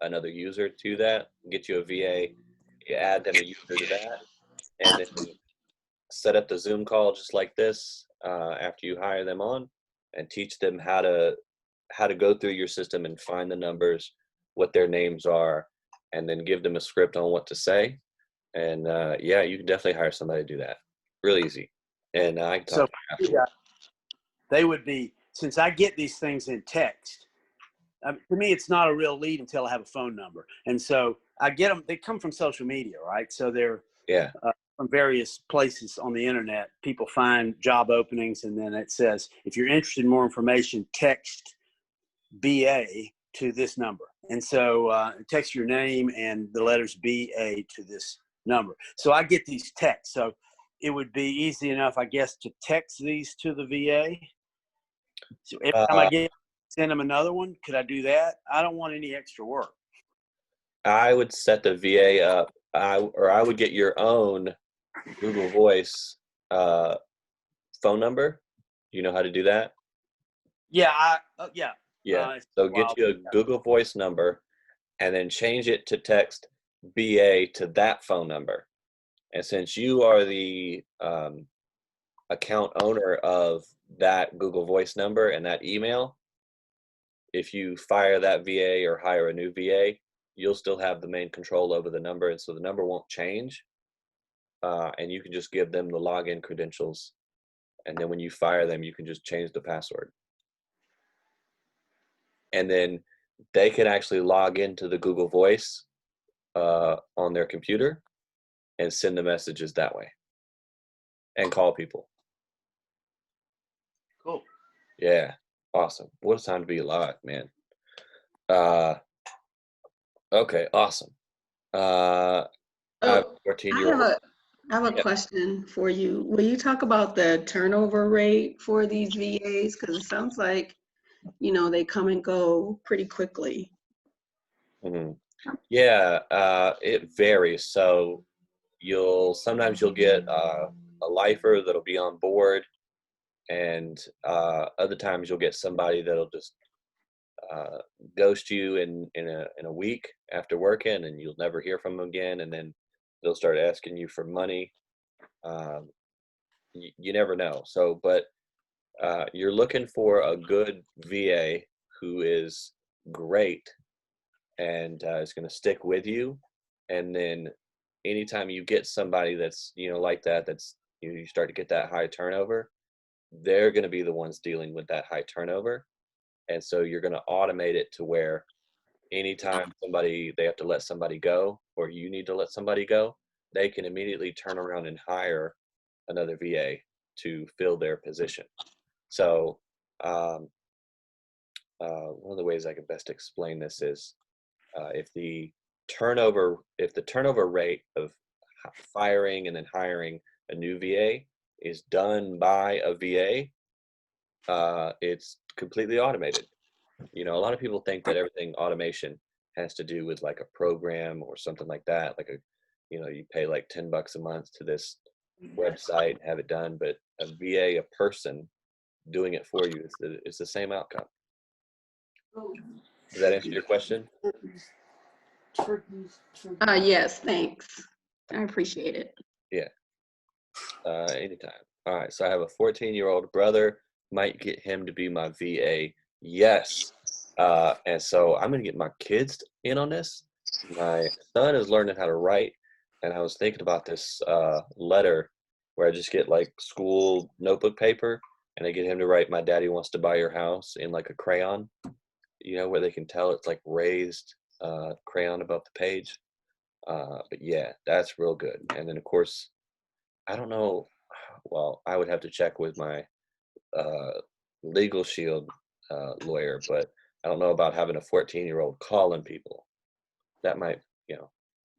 another user to that, get you a VA, you add them a user to that, and then set up the Zoom call just like this after you hire them on, and teach them how to go through your system and find the numbers, what their names are, and then give them a script on what to say. And you can definitely hire somebody to do that. Really easy. And I can talk to you afterwards. They would be, since I get these things in text, to me, it's not a real lead until I have a phone number. And so I get them, they come from social media, right? So they're from various places on the internet. People find job openings, and then it says, if you're interested in more information, text BA to this number. And so text your name and the letters BA to this number. So I get these texts. So it would be easy enough, I guess, to text these to the VA. So every time I send them another one, could I do that? I don't want any extra work. I would set the VA up, I would get your own Google Voice phone number. You know how to do that? Yeah, So get you a Google Voice number, and then change it to text BA to that phone number. And since you are the account owner of that Google Voice number and that email, if you fire that VA or hire a new VA, you'll still have the main control over the number, and so the number won't change. And you can just give them the login credentials, and then when you fire them, you can just change the password. And then they can actually log into the Google Voice on their computer and send the messages that way and call people. Cool. Yeah, awesome. What a time to be alive, man. Okay, awesome. I have a 14-year-old. I have a question for you. Will you talk about the turnover rate for these VAs? Because it sounds like, they come and go pretty quickly. Mm-hmm. Yeah, it varies. So sometimes you'll get a lifer that'll be on board, and other times you'll get somebody that'll just ghost you in a week after working, and you'll never hear from them again, and then they'll start asking you for money. You never know. So, but you're looking for a good VA who is great and is going to stick with you. And then anytime you get somebody that's, like that, that's, you start to get that high turnover, they're going to be the ones dealing with that high turnover. And so you're going to automate it to where anytime they have to let somebody go, or you need to let somebody go, they can immediately turn around and hire another VA to fill their position. So one of the ways I can best explain this is if the turnover rate of firing and then hiring a new VA is done by a VA, it's completely automated. A lot of people think that everything automation has to do with like a program or something like that. Like you pay like $10 a month to this website, have it done. But a VA, a person doing it for you, it's the same outcome. Does that answer your question? Yes, thanks. I appreciate it. Yeah. Anytime. All right. So I have a 14-year-old brother. Might get him to be my VA. Yes. And so I'm going to get my kids in on this. My son is learning how to write, and I was thinking about this letter where I just get like school notebook paper, and I get him to write, "My daddy wants to buy your house," in like a crayon, where they can tell it's like raised crayon above the page. But yeah, that's real good. And then of course, I don't know. Well, I would have to check with my uh, LegalShield lawyer, but I don't know about having a 14-year-old calling people. That might,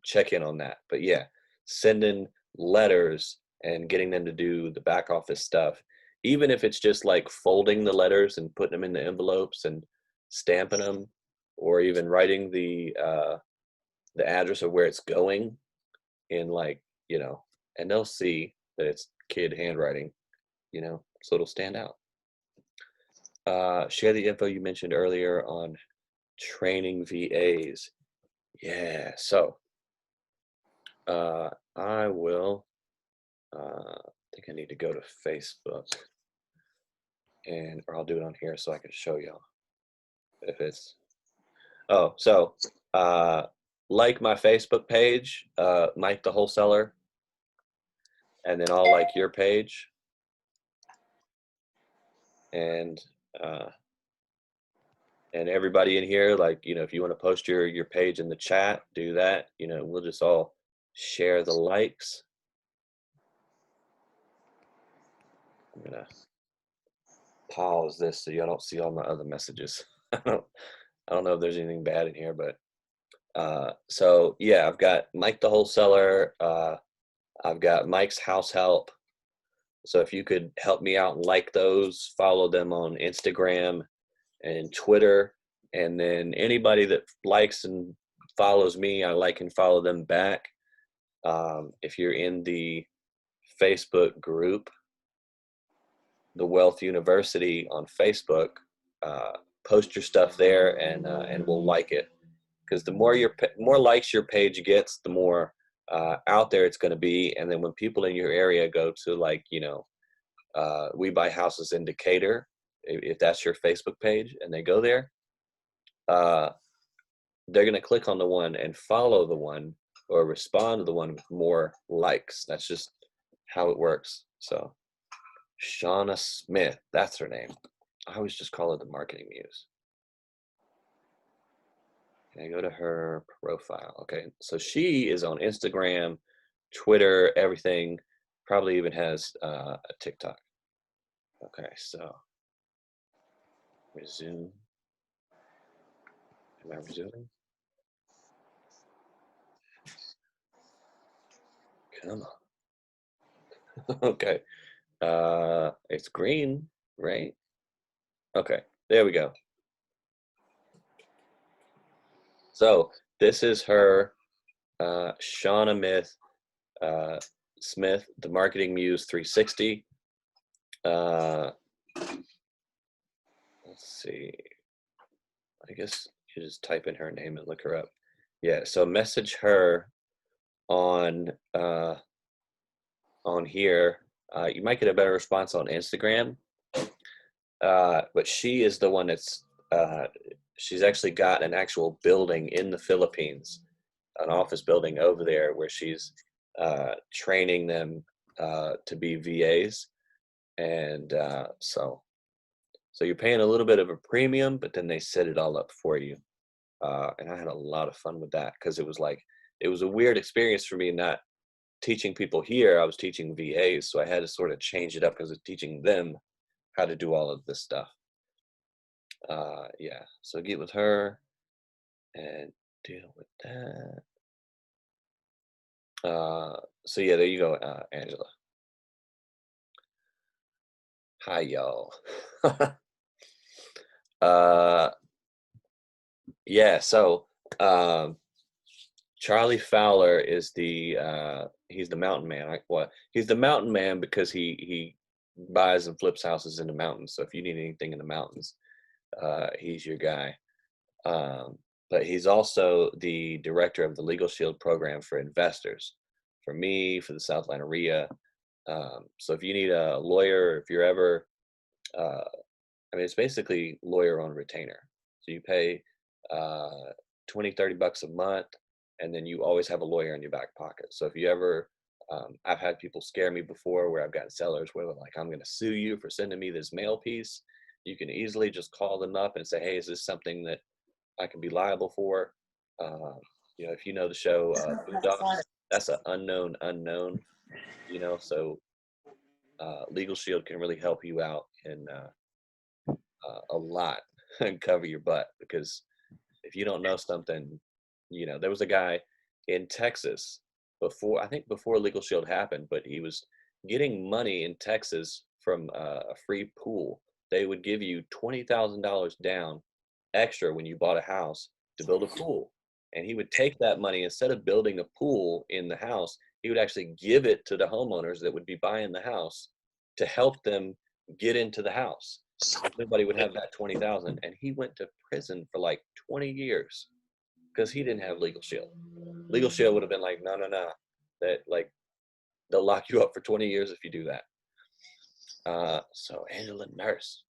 check in on that. But yeah, sending letters and getting them to do the back office stuff, even if it's just like folding the letters and putting them in the envelopes and stamping them, or even writing the address of where it's going in, like, and they'll see that it's kid handwriting, so it'll stand out. Share the info you mentioned earlier on training VAs. Yeah, so I will, I think I need to go to Facebook, or I'll do it on here so I can show y'all if it's, so like my Facebook page, Mike the Wholesaler, and then I'll like your page, and everybody in here, like, if you want to post your page in the chat, do that. We'll just all share the likes. I'm gonna pause this so y'all don't see all my other messages. I don't know if there's anything bad in here, but so yeah, I've got Mike the Wholesaler. I've got Mike's House Help. So if you could help me out and like those, follow them on Instagram and Twitter, and then anybody that likes and follows me, I like and follow them back. If you're in the Facebook group, the Wealth University on Facebook, post your stuff there, and we'll like it, because the more likes your page gets, the more out there it's going to be. And then when people in your area go to, like, We Buy Houses in Decatur, if that's your Facebook page, and they go there, they're going to click on the one and follow the one or respond to the one with more likes. That's just how it works. So Shauna Smith, that's her name. I always just call her the marketing muse. Can I go to her profile? Okay, so she is on Instagram, Twitter, everything. Probably even has a TikTok. Okay, so resume. Am I resuming? Come on. Okay. It's green, right? Okay, there we go. So this is her, Shauna Smith, the Marketing Muse 360. Let's see. I guess you just type in her name and look her up. Yeah, so message her on here. You might get a better response on Instagram, but she is the one that's she's actually got an actual building in the Philippines, an office building over there, where she's training them to be VAs. And so you're paying a little bit of a premium, but then they set it all up for you. And I had a lot of fun with that, because it was a weird experience for me, not teaching people here. I was teaching VAs, so I had to sort of change it up, because I was teaching them how to do all of this stuff. Yeah, so get with her and deal with that. So yeah, there you go, Angela. Hi, y'all. Yeah, so CharlieFowler is he's the mountain man. He's the mountain man because he buys and flips houses in the mountains. So if you need anything in the mountains, he's your guy. But he's also the director of the LegalShield program for investors, for me, for the South Atlanta RIA. So if you need a lawyer, if you're ever, it's basically lawyer on retainer. So you pay $20-$30 a month, and then you always have a lawyer in your back pocket. So if you ever, I've had people scare me before, where I've gotten sellers where they're like, I'm going to sue you for sending me this mail piece. You can easily just call them up and say, hey, is this something that I can be liable for? You know, if you know the show Boondocks, that's an unknown unknown. You know, so LegalShield can really help you out in a lot and cover your butt, because if you don't know something, you know, there was a guy in Texas before, I think before LegalShield happened, but he was getting money in Texas from a free pool. They would give you $20,000 down extra when you bought a house to build a pool. And he would take that money, instead of building a pool in the house, he would actually give it to the homeowners that would be buying the house to help them get into the house. Nobody would have that 20,000, and he went to prison for like 20 years because he didn't have LegalShield. LegalShield would have been like, no, no, no, that like they'll lock you up for 20 years if you do that. So Angela Nurse.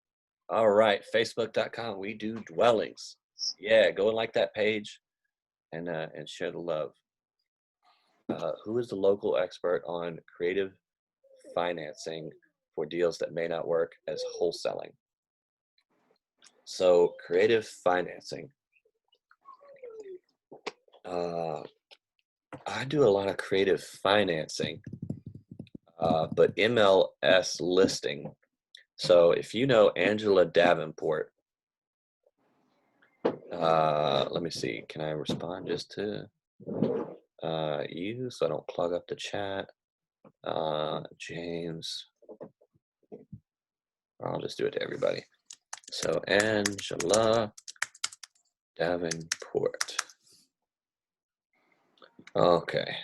All right, Facebook.com. We do dwellings. Yeah, go and like that page and share the love. Who is the local expert on creative financing for deals that may not work as wholesaling? So creative financing. I do a lot of creative financing, but MLS listing. So if you know Angela Davenport, let me see, can I respond just to you so I don't clog up the chat? James, I'll just do it to everybody. So Angela Davenport. Okay.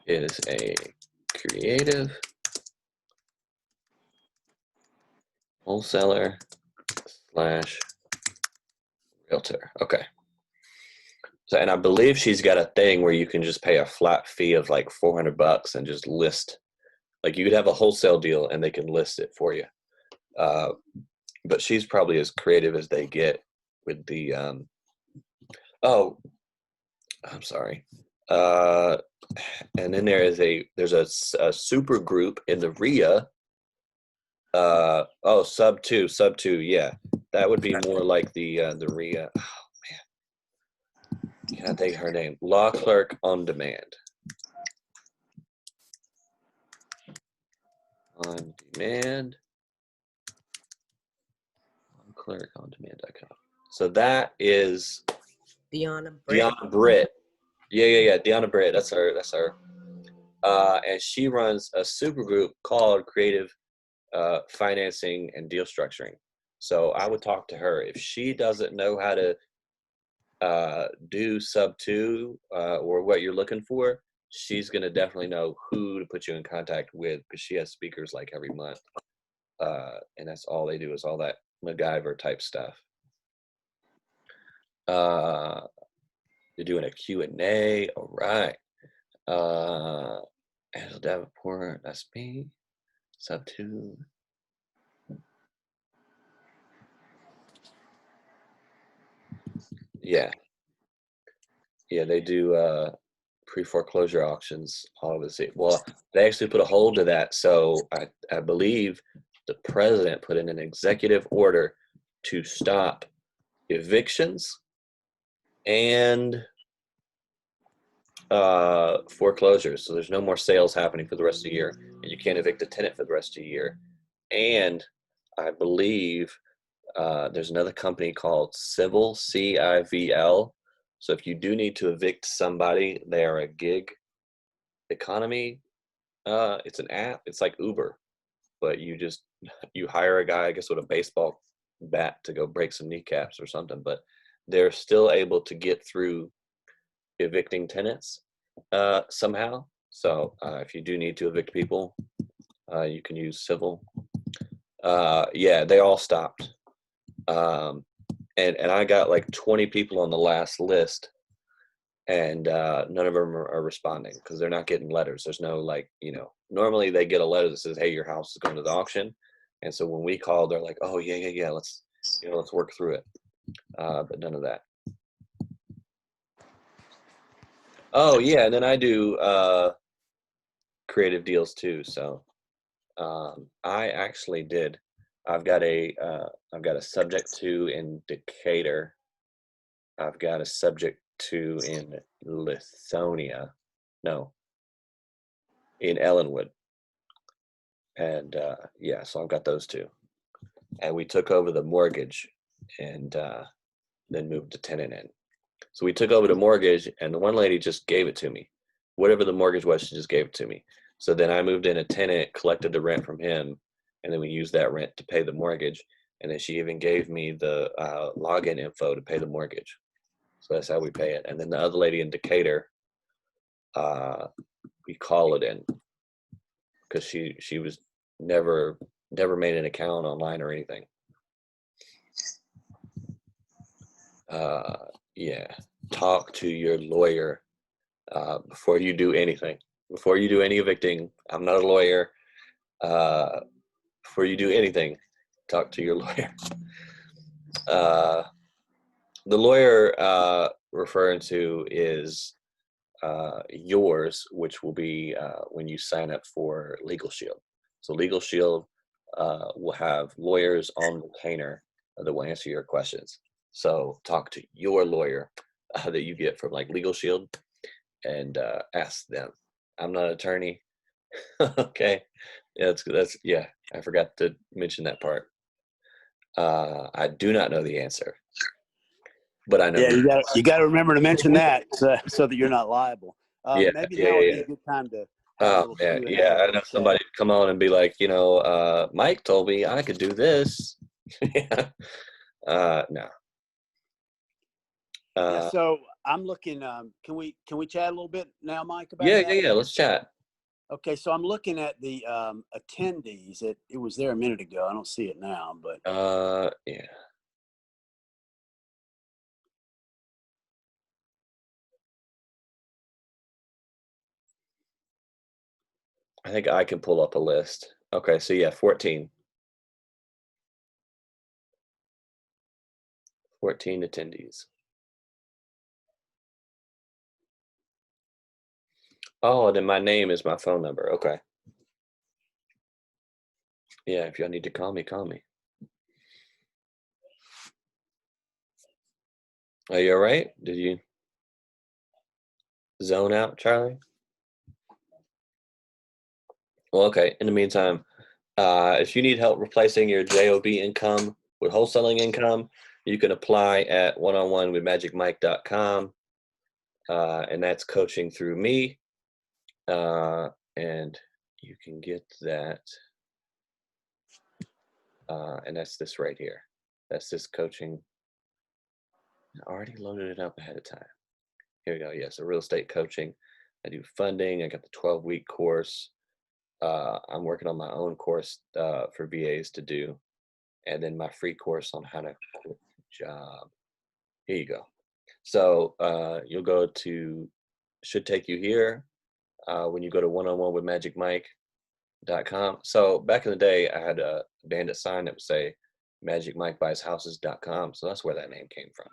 It is a creative wholesaler slash realtor. Okay. So, and I believe she's got a thing where you can just pay a flat fee of like $400 and just list. Like you could have a wholesale deal and they can list it for you. But she's probably as creative as they get with the. Oh, I'm sorry. And then there's a super group in the RIA. Sub two, yeah. That would be more like the RIA. Oh man, can't think her name. Law Clerk on Demand. On Demand. Law Clerk on Demand.com. So that is Deanna Britt. Yeah. Deanna Britt. That's her. And she runs a super group called Creative Financing and Deal Structuring. So I would talk to her. If she doesn't know how to do sub two or what you're looking for, she's going to definitely know who to put you in contact with, because she has speakers like every month. And that's all they do is all that MacGyver type stuff. You're doing a Q&A. All right. Angela Davenport, that's me. Sub two. Yeah, they do pre-foreclosure auctions all over the state. Well, they actually put a hold to that. So I believe the president put in an executive order to stop evictions and foreclosures. So there's no more sales happening for the rest of the year, and you can't evict a tenant for the rest of the year. And I believe there's another company called Civil, CIVL. So if you do need to evict somebody, they are a gig economy. It's an app. It's like Uber, but you hire a guy, I guess, with a baseball bat to go break some kneecaps or something. But they're still able to get through evicting tenants somehow. So if you do need to evict people, you can use Civil. Yeah, they all stopped. And I got like 20 people on the last list, and none of them are responding because they're not getting letters. There's no normally they get a letter that says, hey, your house is going to the auction. And so when we call, they're like, oh yeah, let's work through it. But none of that. Oh yeah, and then I do creative deals too. So I actually did. I've got a subject to in Decatur I've got a subject to in Lithonia. No, in Ellenwood. And yeah, so I've got those two. And we took over the mortgage and then moved the tenant in. So we took over the mortgage, and the one lady just gave it to me. Whatever the mortgage was, she just gave it to me. So then I moved in a tenant, collected the rent from him, and then we used that rent to pay the mortgage. And then she even gave me the login info to pay the mortgage. So that's how we pay it. And then the other lady in Decatur, we call it in because she was never made an account online or anything. Yeah, talk to your lawyer before you do anything. Before you do any evicting, I'm not a lawyer. Before you do anything, talk to your lawyer. The lawyer referring to is yours, which will be when you sign up for LegalShield. So LegalShield will have lawyers on retainer that will answer your questions. So talk to your lawyer that you get from like LegalShield and ask them. I'm not an attorney. Okay. Yeah, that's yeah. I forgot to mention that part. I do not know the answer, but I know. Yeah, you got to remember to mention that so that you're not liable. Yeah, Maybe yeah, now would yeah. be a good time to have a Oh little man, Q&A. yeah. I know somebody would come on and be like, Mike told me I could do this. Yeah. No. Yeah, so I'm looking. Can we chat a little bit now, Mike? About Yeah, that? yeah. Let's chat. Okay, so I'm looking at the attendees. It was there a minute ago. I don't see it now, but Yeah. I think I can pull up a list. Okay, so yeah, 14. 14 attendees. Oh, then my name is my phone number. Okay. Yeah, if y'all need to call me, call me. Are you all right? Did you zone out, Charlie? Well, okay. In the meantime, if you need help replacing your JOB income with wholesaling income, you can apply at oneononewithmagicmike.com. And that's coaching through me. And you can get that. And that's this right here. That's this coaching. I already loaded it up ahead of time. Here we go. Yes, so real estate coaching. I do funding. I got the 12-week course. I'm working on my own course for VAs to do. And then my free course on how to quit the job. Here you go. So you'll go to, should take you here when you go to oneononewithmagicmike.com. So back in the day, I had a bandit sign that would say magicmikebuysHouses.com. So that's where that name came from.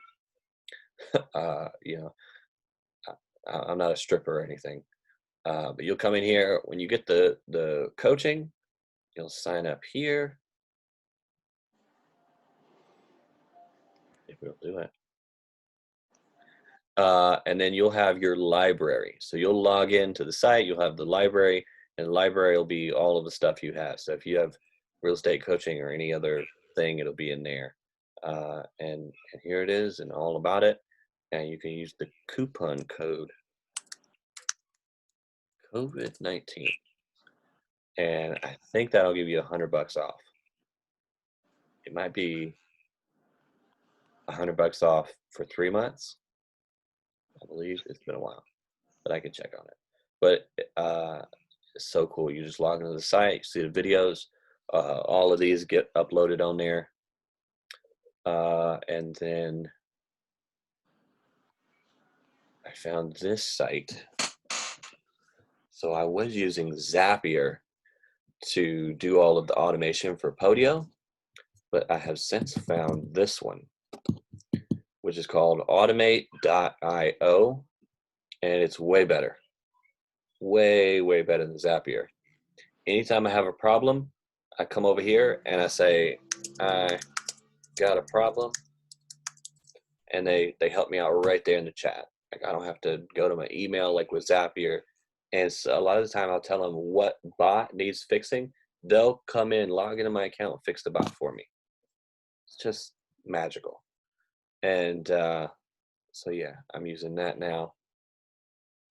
I'm not a stripper or anything. But you'll come in here when you get the coaching, you'll sign up here. If we'll do it. And then you'll have your library. So you'll log into the site, you'll have the library, and the library will be all of the stuff you have. So if you have real estate coaching or any other thing, it'll be in there. And here it is and all about it. And you can use the coupon code COVID-19. And I think that'll give you $100 off. It might be $100 off for 3 months. I believe it's been a while, but I can check on it. But it's so cool. You just log into the site, you see the videos. All of these get uploaded on there. And then I found this site. So I was using Zapier to do all of the automation for Podio, but I have since found this one, which is called automate.io, and it's way better. Way, way better than Zapier. Anytime I have a problem, I come over here and I say, I got a problem. and they help me out right there in the chat. Like I don't have to go to my email like with Zapier. And so a lot of the time I'll tell them what bot needs fixing. They'll come in, log into my account, fix the bot for me. It's just magical. And so yeah, I'm using that now.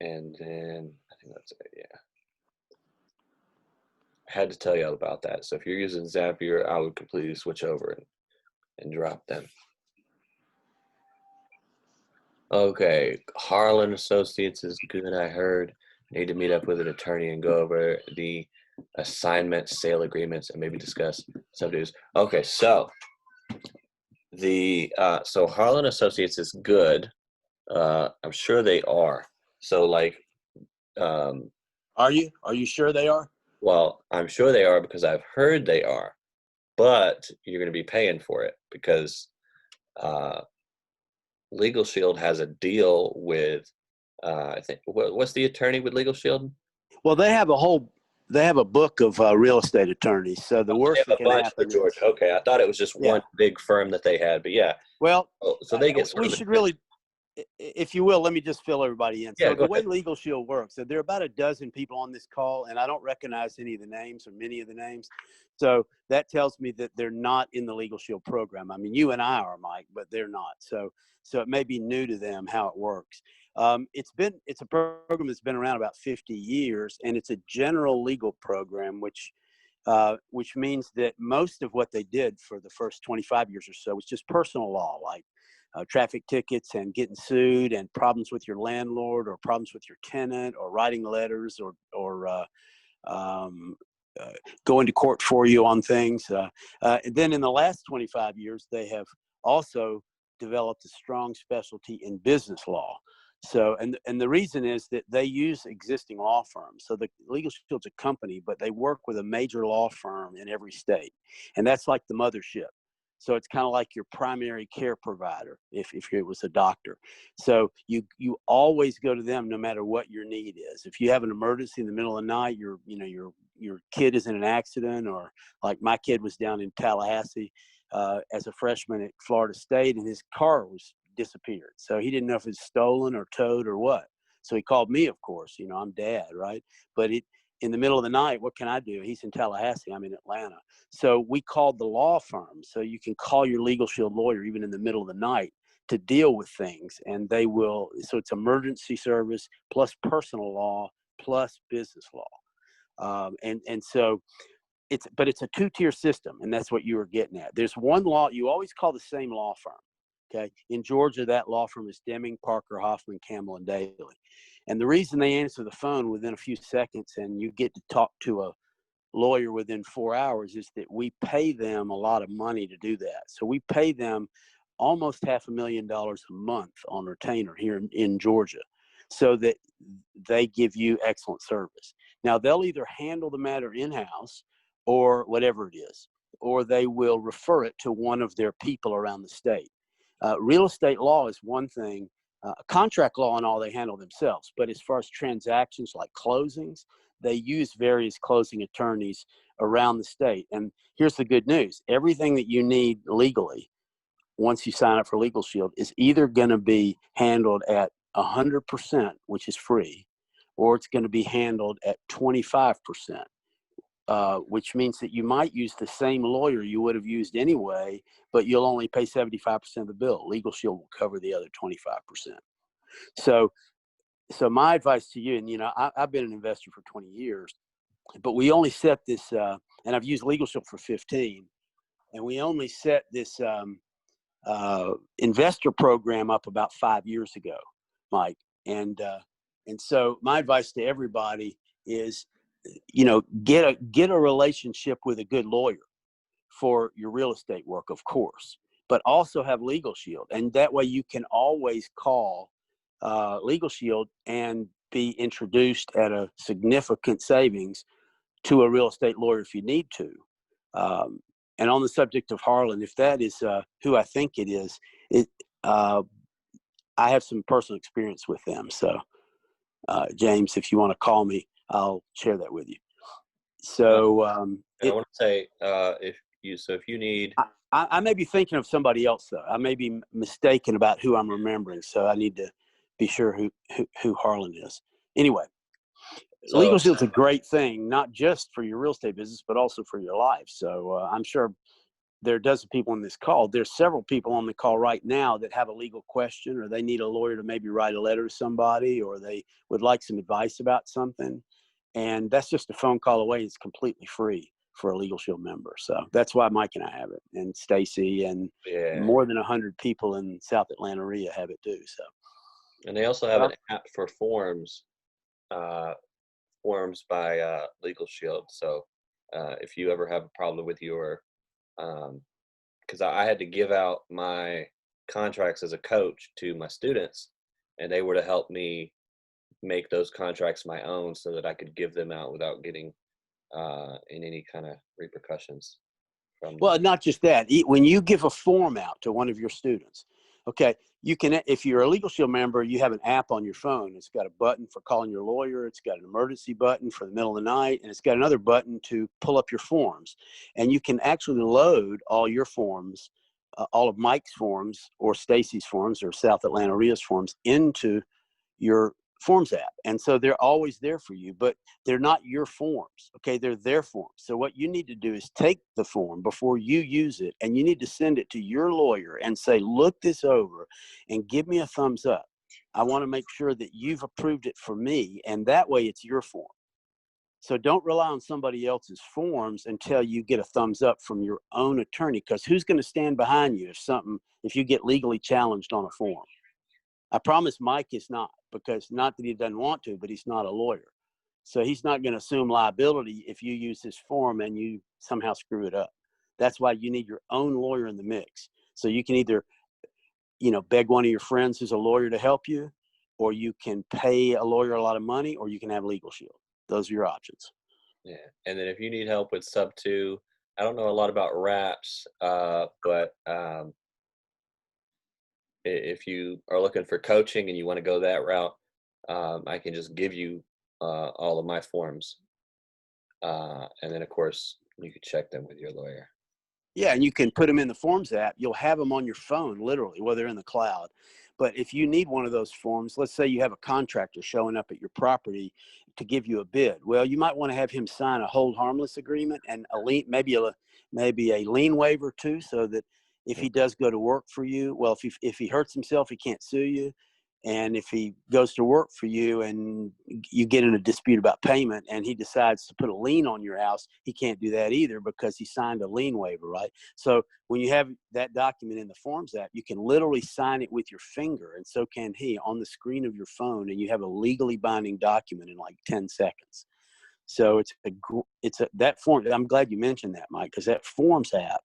And then I think that's it. Yeah. I had to tell you all about that. So if you're using Zapier, I would completely switch over and drop them. Okay, Harlan Associates is good, I heard. Need to meet up with an attorney and go over the assignment sale agreements and maybe discuss subdues. Okay, so the so Harlan Associates is good. I'm sure they are. So like Are you sure they are? well, I'm sure they are because I've heard they are, but you're going to be paying for it because LegalShield has a deal with, I think, what's the attorney with LegalShield? Well, they have a book of real estate attorneys. So the They worst have that a can bunch happen for Georgia. is, Okay, I thought it was just one big firm that they had, but yeah. well, Oh, so they get sort we of should really, if you will, let me just fill everybody in. Yeah, So go the way ahead. LegalShield works, so there are about a dozen people on this call, and I don't recognize any of the names or many of the names. So that tells me that they're not in the LegalShield program. I mean, you and I are, Mike, but they're not. So it may be new to them how it works. It's a program that's been around about 50 years, and it's a general legal program, which means that most of what they did for the first 25 years or so was just personal law, like traffic tickets and getting sued and problems with your landlord or problems with your tenant or writing letters or going to court for you on things. And then in the last 25 years, they have also developed a strong specialty in business law. So, and the reason is that they use existing law firms. So the LegalShield's a company, but they work with a major law firm in every state. And that's like the mothership. So it's kind of like your primary care provider if it was a doctor. So you always go to them no matter what your need is. If you have an emergency in the middle of the night, your kid is in an accident, or like my kid was down in Tallahassee as a freshman at Florida State, and his car was disappeared. So he didn't know if it was stolen or towed or what. So he called me, of course. I'm dad, right? But in the middle of the night, what can I do? He's in Tallahassee. I'm in Atlanta. So we called the law firm. So you can call your LegalShield lawyer even in the middle of the night to deal with things, and they will. So it's emergency service plus personal law plus business law, and so it's a two-tier system, and that's what you were getting at. There's one law. You always call the same law firm. Okay. In Georgia, that law firm is Deming, Parker, Hoffman, Campbell, and Daly. And the reason they answer the phone within a few seconds and you get to talk to a lawyer within 4 hours is that we pay them a lot of money to do that. So we pay them almost $500,000 a month on retainer here in Georgia, so that they give you excellent service. Now, they'll either handle the matter in-house or whatever it is, or they will refer it to one of their people around the state. Real estate law is one thing. Contract law and all they handle themselves. But as far as transactions like closings, they use various closing attorneys around the state. And here's the good news. Everything that you need legally, once you sign up for LegalShield, is either going to be handled at 100%, which is free, or it's going to be handled at 25%. Which means that you might use the same lawyer you would have used anyway, but you'll only pay 75% of the bill. LegalShield will cover the other 25%. So my advice to you, and I've been an investor for 20 years, but we only set this, and I've used LegalShield for 15, and we only set this investor program up about 5 years ago, Mike. And so my advice to everybody is, get a relationship with a good lawyer for your real estate work, of course, but also have LegalShield. And that way you can always call LegalShield and be introduced at a significant savings to a real estate lawyer if you need to. And on the subject of Harlan, if that is who I think it is, I have some personal experience with them. So, James, if you want to call me, I'll share that with you. So I want to say, if So if you need, I may be thinking of somebody else though. I may be mistaken about who I'm remembering, so I need to be sure who Harlan is. Anyway, so LegalShield's a great thing, not just for your real estate business, but also for your life. So I'm sure there are dozens of people on this call. There's several people on the call right now that have a legal question, or they need a lawyer to maybe write a letter to somebody, or they would like some advice about something. And that's just a phone call away. It's completely free for a LegalShield member. So that's why Mike and I have it, and Stacy, and yeah, more than 100 people in South Atlanta area have it too. So, and they also have an app for forms, forms by LegalShield. So if you ever have a problem with your, because I had to give out my contracts as a coach to my students, and they were to help me make those contracts my own so that I could give them out without getting in any kind of repercussions from well, them. not just that. When you give a form out to one of your students, okay, you can, if you're a LegalShield member, you have an app on your phone. It's got a button for calling your lawyer. It's got an emergency button for the middle of the night, and it's got another button to pull up your forms. And you can actually load all your forms, all of Mike's forms or Stacy's forms or South Atlanta Ria's forms into your forms app. And so they're always there for you, but they're not your forms. Okay. They're their forms. So what you need to do is take the form before you use it, and you need to send it to your lawyer and say, look this over and give me a thumbs up. I want to make sure that you've approved it for me. And that way it's your form. So don't rely on somebody else's forms until you get a thumbs up from your own attorney, because who's going to stand behind you if you get legally challenged on a form? I promise Mike is not, because not that he doesn't want to, but he's not a lawyer. So he's not going to assume liability if you use his form and you somehow screw it up. That's why you need your own lawyer in the mix. So you can either, beg one of your friends who's a lawyer to help you, or you can pay a lawyer a lot of money, or you can have LegalShield. Those are your options. Yeah, and then if you need help with sub 2, I don't know a lot about wraps, but if you are looking for coaching and you want to go that route, I can just give you all of my forms, and then of course you could check them with your lawyer. Yeah, and you can put them in the Forms app. You'll have them on your phone, literally, whether they're in the cloud. But if you need one of those forms, let's say you have a contractor showing up at your property to give you a bid. Well, you might want to have him sign a hold harmless agreement and a lien, maybe a lien waiver too, so that if he does go to work for you, well, if he hurts himself, he can't sue you. And if he goes to work for you and you get in a dispute about payment and he decides to put a lien on your house, he can't do that either because he signed a lien waiver, right? So when you have that document in the Forms app, you can literally sign it with your finger, and so can he, on the screen of your phone, and you have a legally binding document in like 10 seconds. So that form. I'm glad you mentioned that, Mike, because that Forms app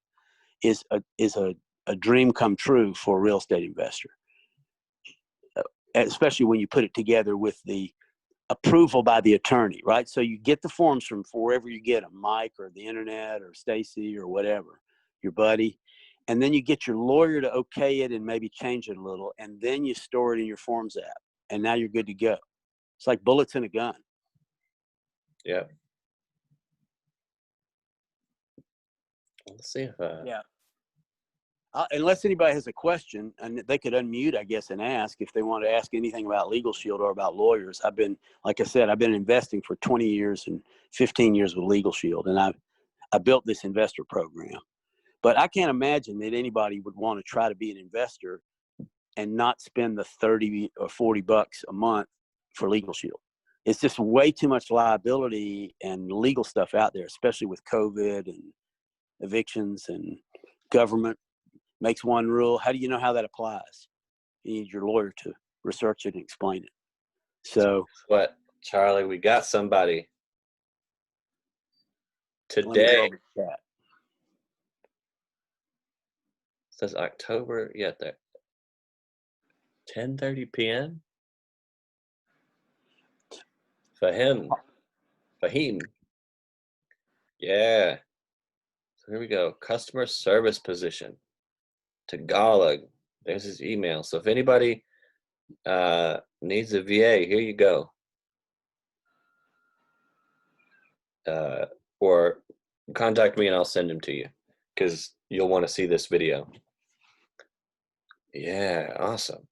is a dream come true for a real estate investor, especially when you put it together with the approval by the attorney, right? So you get the forms from wherever you get them, Mike or the internet or Stacy or whatever, your buddy. And then you get your lawyer to okay it and maybe change it a little. And then you store it in your Forms app. And now you're good to go. It's like bullets in a gun. Yeah. Let's see if Yeah. Unless anybody has a question, and they could unmute, I guess, and ask if they want to ask anything about LegalShield or about lawyers. Like I said, I've been investing for 20 years and 15 years with LegalShield, and I built this investor program. But I can't imagine that anybody would want to try to be an investor and not spend the 30 or 40 bucks a month for LegalShield. It's just way too much liability and legal stuff out there, especially with COVID and evictions and government makes one rule. How do you know how that applies? You need your lawyer to research it and explain it. So what, Charlie, we got somebody let me today. go over the chat. Says October, yeah, there. 10:30 p.m. Fahim. Yeah. So here we go. Customer service position. Tagalog. There's his email. So if anybody needs a VA, here you go. Or contact me and I'll send him to you. because you'll want to see this video. Yeah, awesome.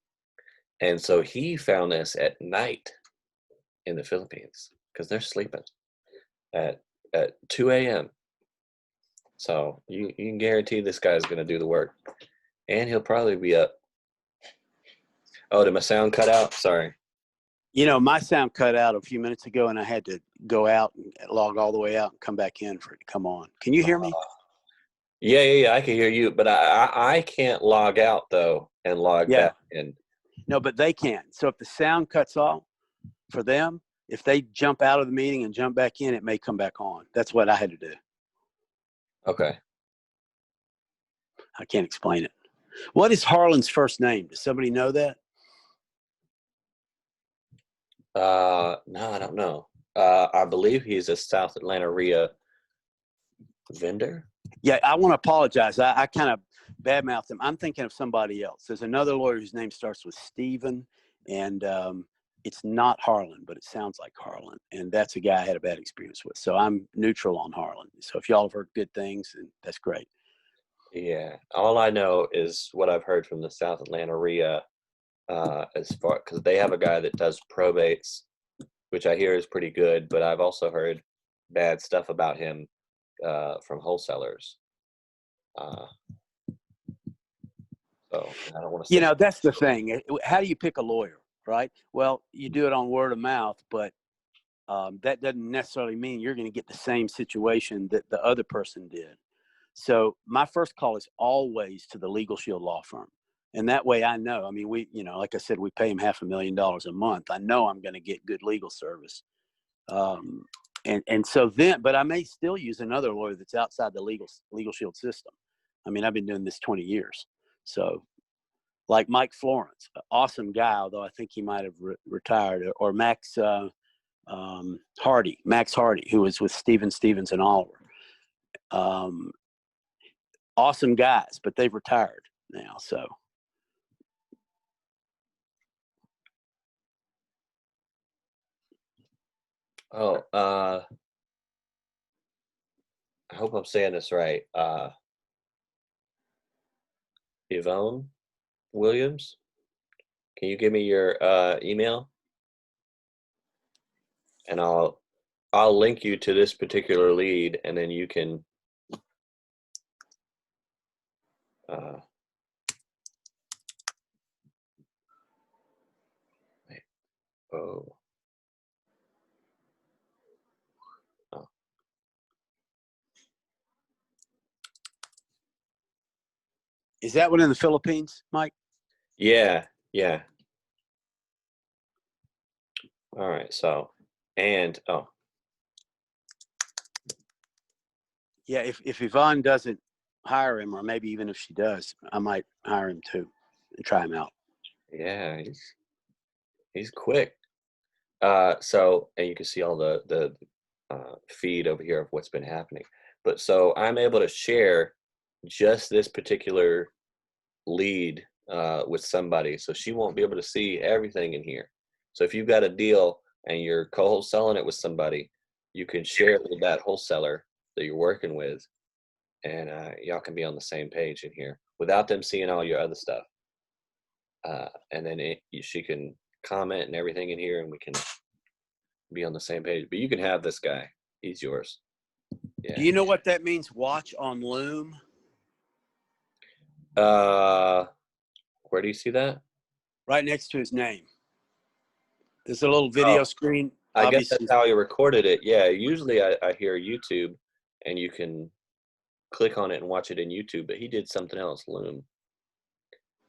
And so he found this at night in the Philippines because they're sleeping at 2 a.m. So you can guarantee this guy's going to do the work, and he'll probably be up. Oh, did my sound cut out? Sorry. You know, my sound cut out a few minutes ago, and I had to go out and log all the way out and come back in for it to come on. Can you hear me? Yeah. I can hear you, but I can't log out though and log back in. No, but they can. So if the sound cuts off for them, if they jump out of the meeting and jump back in, it may come back on. That's what I had to do. Okay. I can't explain it. What is Harlan's first name? Does somebody know that? No, I don't know. I believe he's a South Atlanta RIA vendor. Yeah, I want to apologize. I kind of badmouthed him. I'm thinking of somebody else. There's another lawyer whose name starts with Stephen, and it's not Harlan, but it sounds like Harlan. And that's a guy I had a bad experience with. So I'm neutral on Harlan. So if y'all have heard good things, then that's great. Yeah, all I know is what I've heard from the South Atlanta RIA, as far because they have a guy that does probates, which I hear is pretty good. But I've also heard bad stuff about him from wholesalers. So I don't want to say. You know, that's the thing. How do you pick a lawyer, right? Well, you do it on word of mouth, but that doesn't necessarily mean you're going to get the same situation that the other person did. So my first call is always to the LegalShield law firm. And that way I know, I mean, like I said, we pay him $500,000 a month. I know I'm going to get good legal service. And so then, but I may still use another lawyer that's outside the LegalShield system. I mean, I've been doing this 20 years. So like Mike Florence, awesome guy, although I think he might have retired, or Max Hardy, who was with Stevens and Oliver. Awesome guys, but they've retired now. So I hope I'm saying this right. Yvonne Williams, can you give me your email? And I'll link you to this particular lead, and then you can wait. Oh. is that one in the Philippines, Mike? Yeah. All right. So, and Yeah, if Yvonne doesn't hire him, or maybe even if she does, I might hire him too and try him out. yeah, he's quick. So, and you can see all the feed over here of what's been happening. But so I'm able to share just this particular lead with somebody, so she won't be able to see everything in here. So if you've got a deal and you're co-wholesaling it with somebody, you can share it with that wholesaler that you're working with, and y'all can be on the same page in here without them seeing all your other stuff. And then she can comment and everything in here, and we can be on the same page. But you can have this guy; he's yours. Yeah. Do you know what that means? Watch on Loom. Where do you see that? Right next to his name. There's a little video screen. I guess that's how he recorded it. Yeah, usually I hear YouTube, and you can click on it and watch it in YouTube, but he did something else, Loom.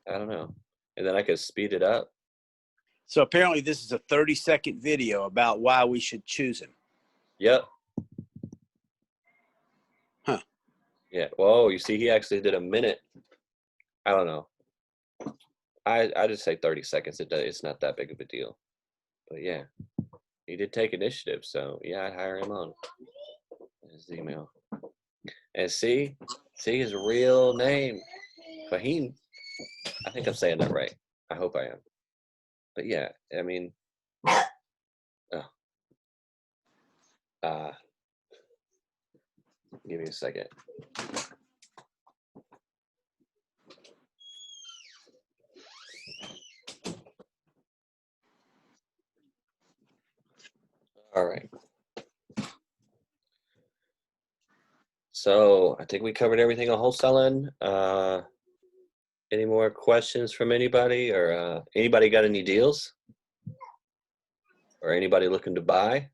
I don't know. And then I could speed it up. So apparently this is a 30-second video about why we should choose him. Yep. Huh. Yeah. Whoa, you see, he actually did a minute. I don't know. I just say 30 seconds. It's not that big of a deal. But yeah, he did take initiative. So yeah, I'd hire him on. His email. And see his real name, Fahim. I think I'm saying that right. I hope I am. But yeah, I mean, give me a second. So I think we covered everything on wholesaling. Any more questions from anybody, or anybody got any deals, or anybody looking to buy?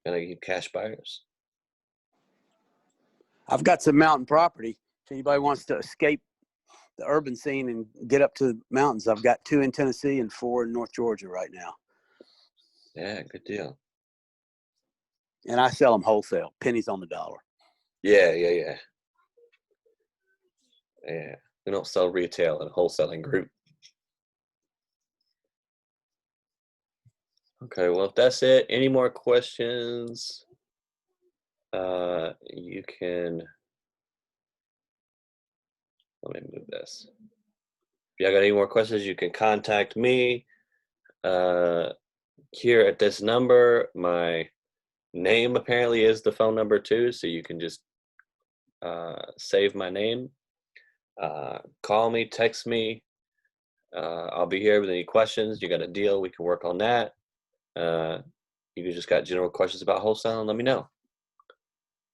Can I get cash buyers? I've got some mountain property. If anybody wants to escape the urban scene and get up to the mountains, I've got 2 in Tennessee and 4 in North Georgia right now. Yeah, good deal. And I sell them wholesale, pennies on the dollar. Yeah. We don't sell retail and wholesaling group. Okay, well, if that's it, any more questions, you can, let me move this. If y'all got any more questions, you can contact me here at this number. My name apparently is the phone number too, so you can just save my name. Call me, text me. I'll be here with any questions. You got a deal, we can work on that. You just got general questions about wholesaling, let me know.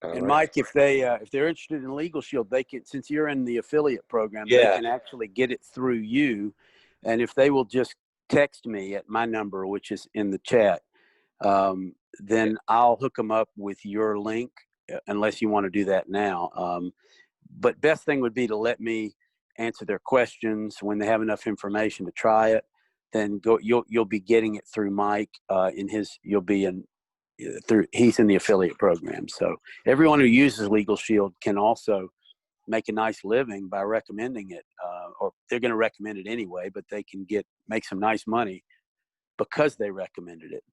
And right. Mike, if they're interested in LegalShield, they can, since you're in the affiliate program, Yeah. they can actually get it through you. And if they will just text me at my number, which is in the chat, then I'll hook them up with your link, unless you want to do that now. But best thing would be to let me answer their questions when they have enough information to try it. Then you'll be getting it through Mike you'll be in he's in the affiliate program. So everyone who uses LegalShield can also make a nice living by recommending it, or they're going to recommend it anyway, but they can make some nice money because they recommended it.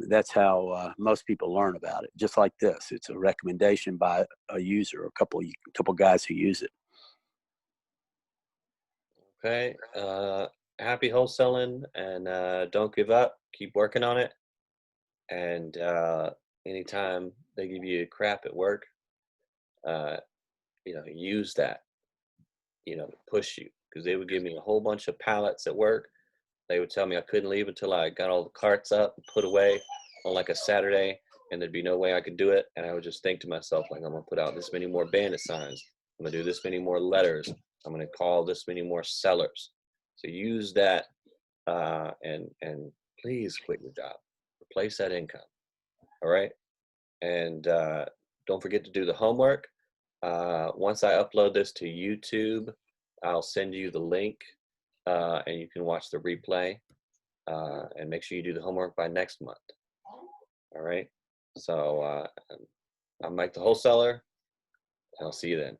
That's how most people learn about it. Just like this, it's a recommendation by a user, a couple guys who use it. Okay. Happy wholesaling, and don't give up. Keep working on it. And anytime they give you crap at work, use that, to push you. Because they would give me a whole bunch of pallets at work. They would tell me I couldn't leave until I got all the carts up and put away on like a Saturday, and there'd be no way I could do it. And I would just think to myself, like, I'm gonna put out this many more bandit signs. I'm gonna do this many more letters. I'm gonna call this many more sellers. So use that, and please quit your job. Replace that income. All right. And don't forget to do the homework. Once I upload this to YouTube, I'll send you the link, and you can watch the replay, and make sure you do the homework by next month. All right. So I'm Mike the Wholesaler, and I'll see you then.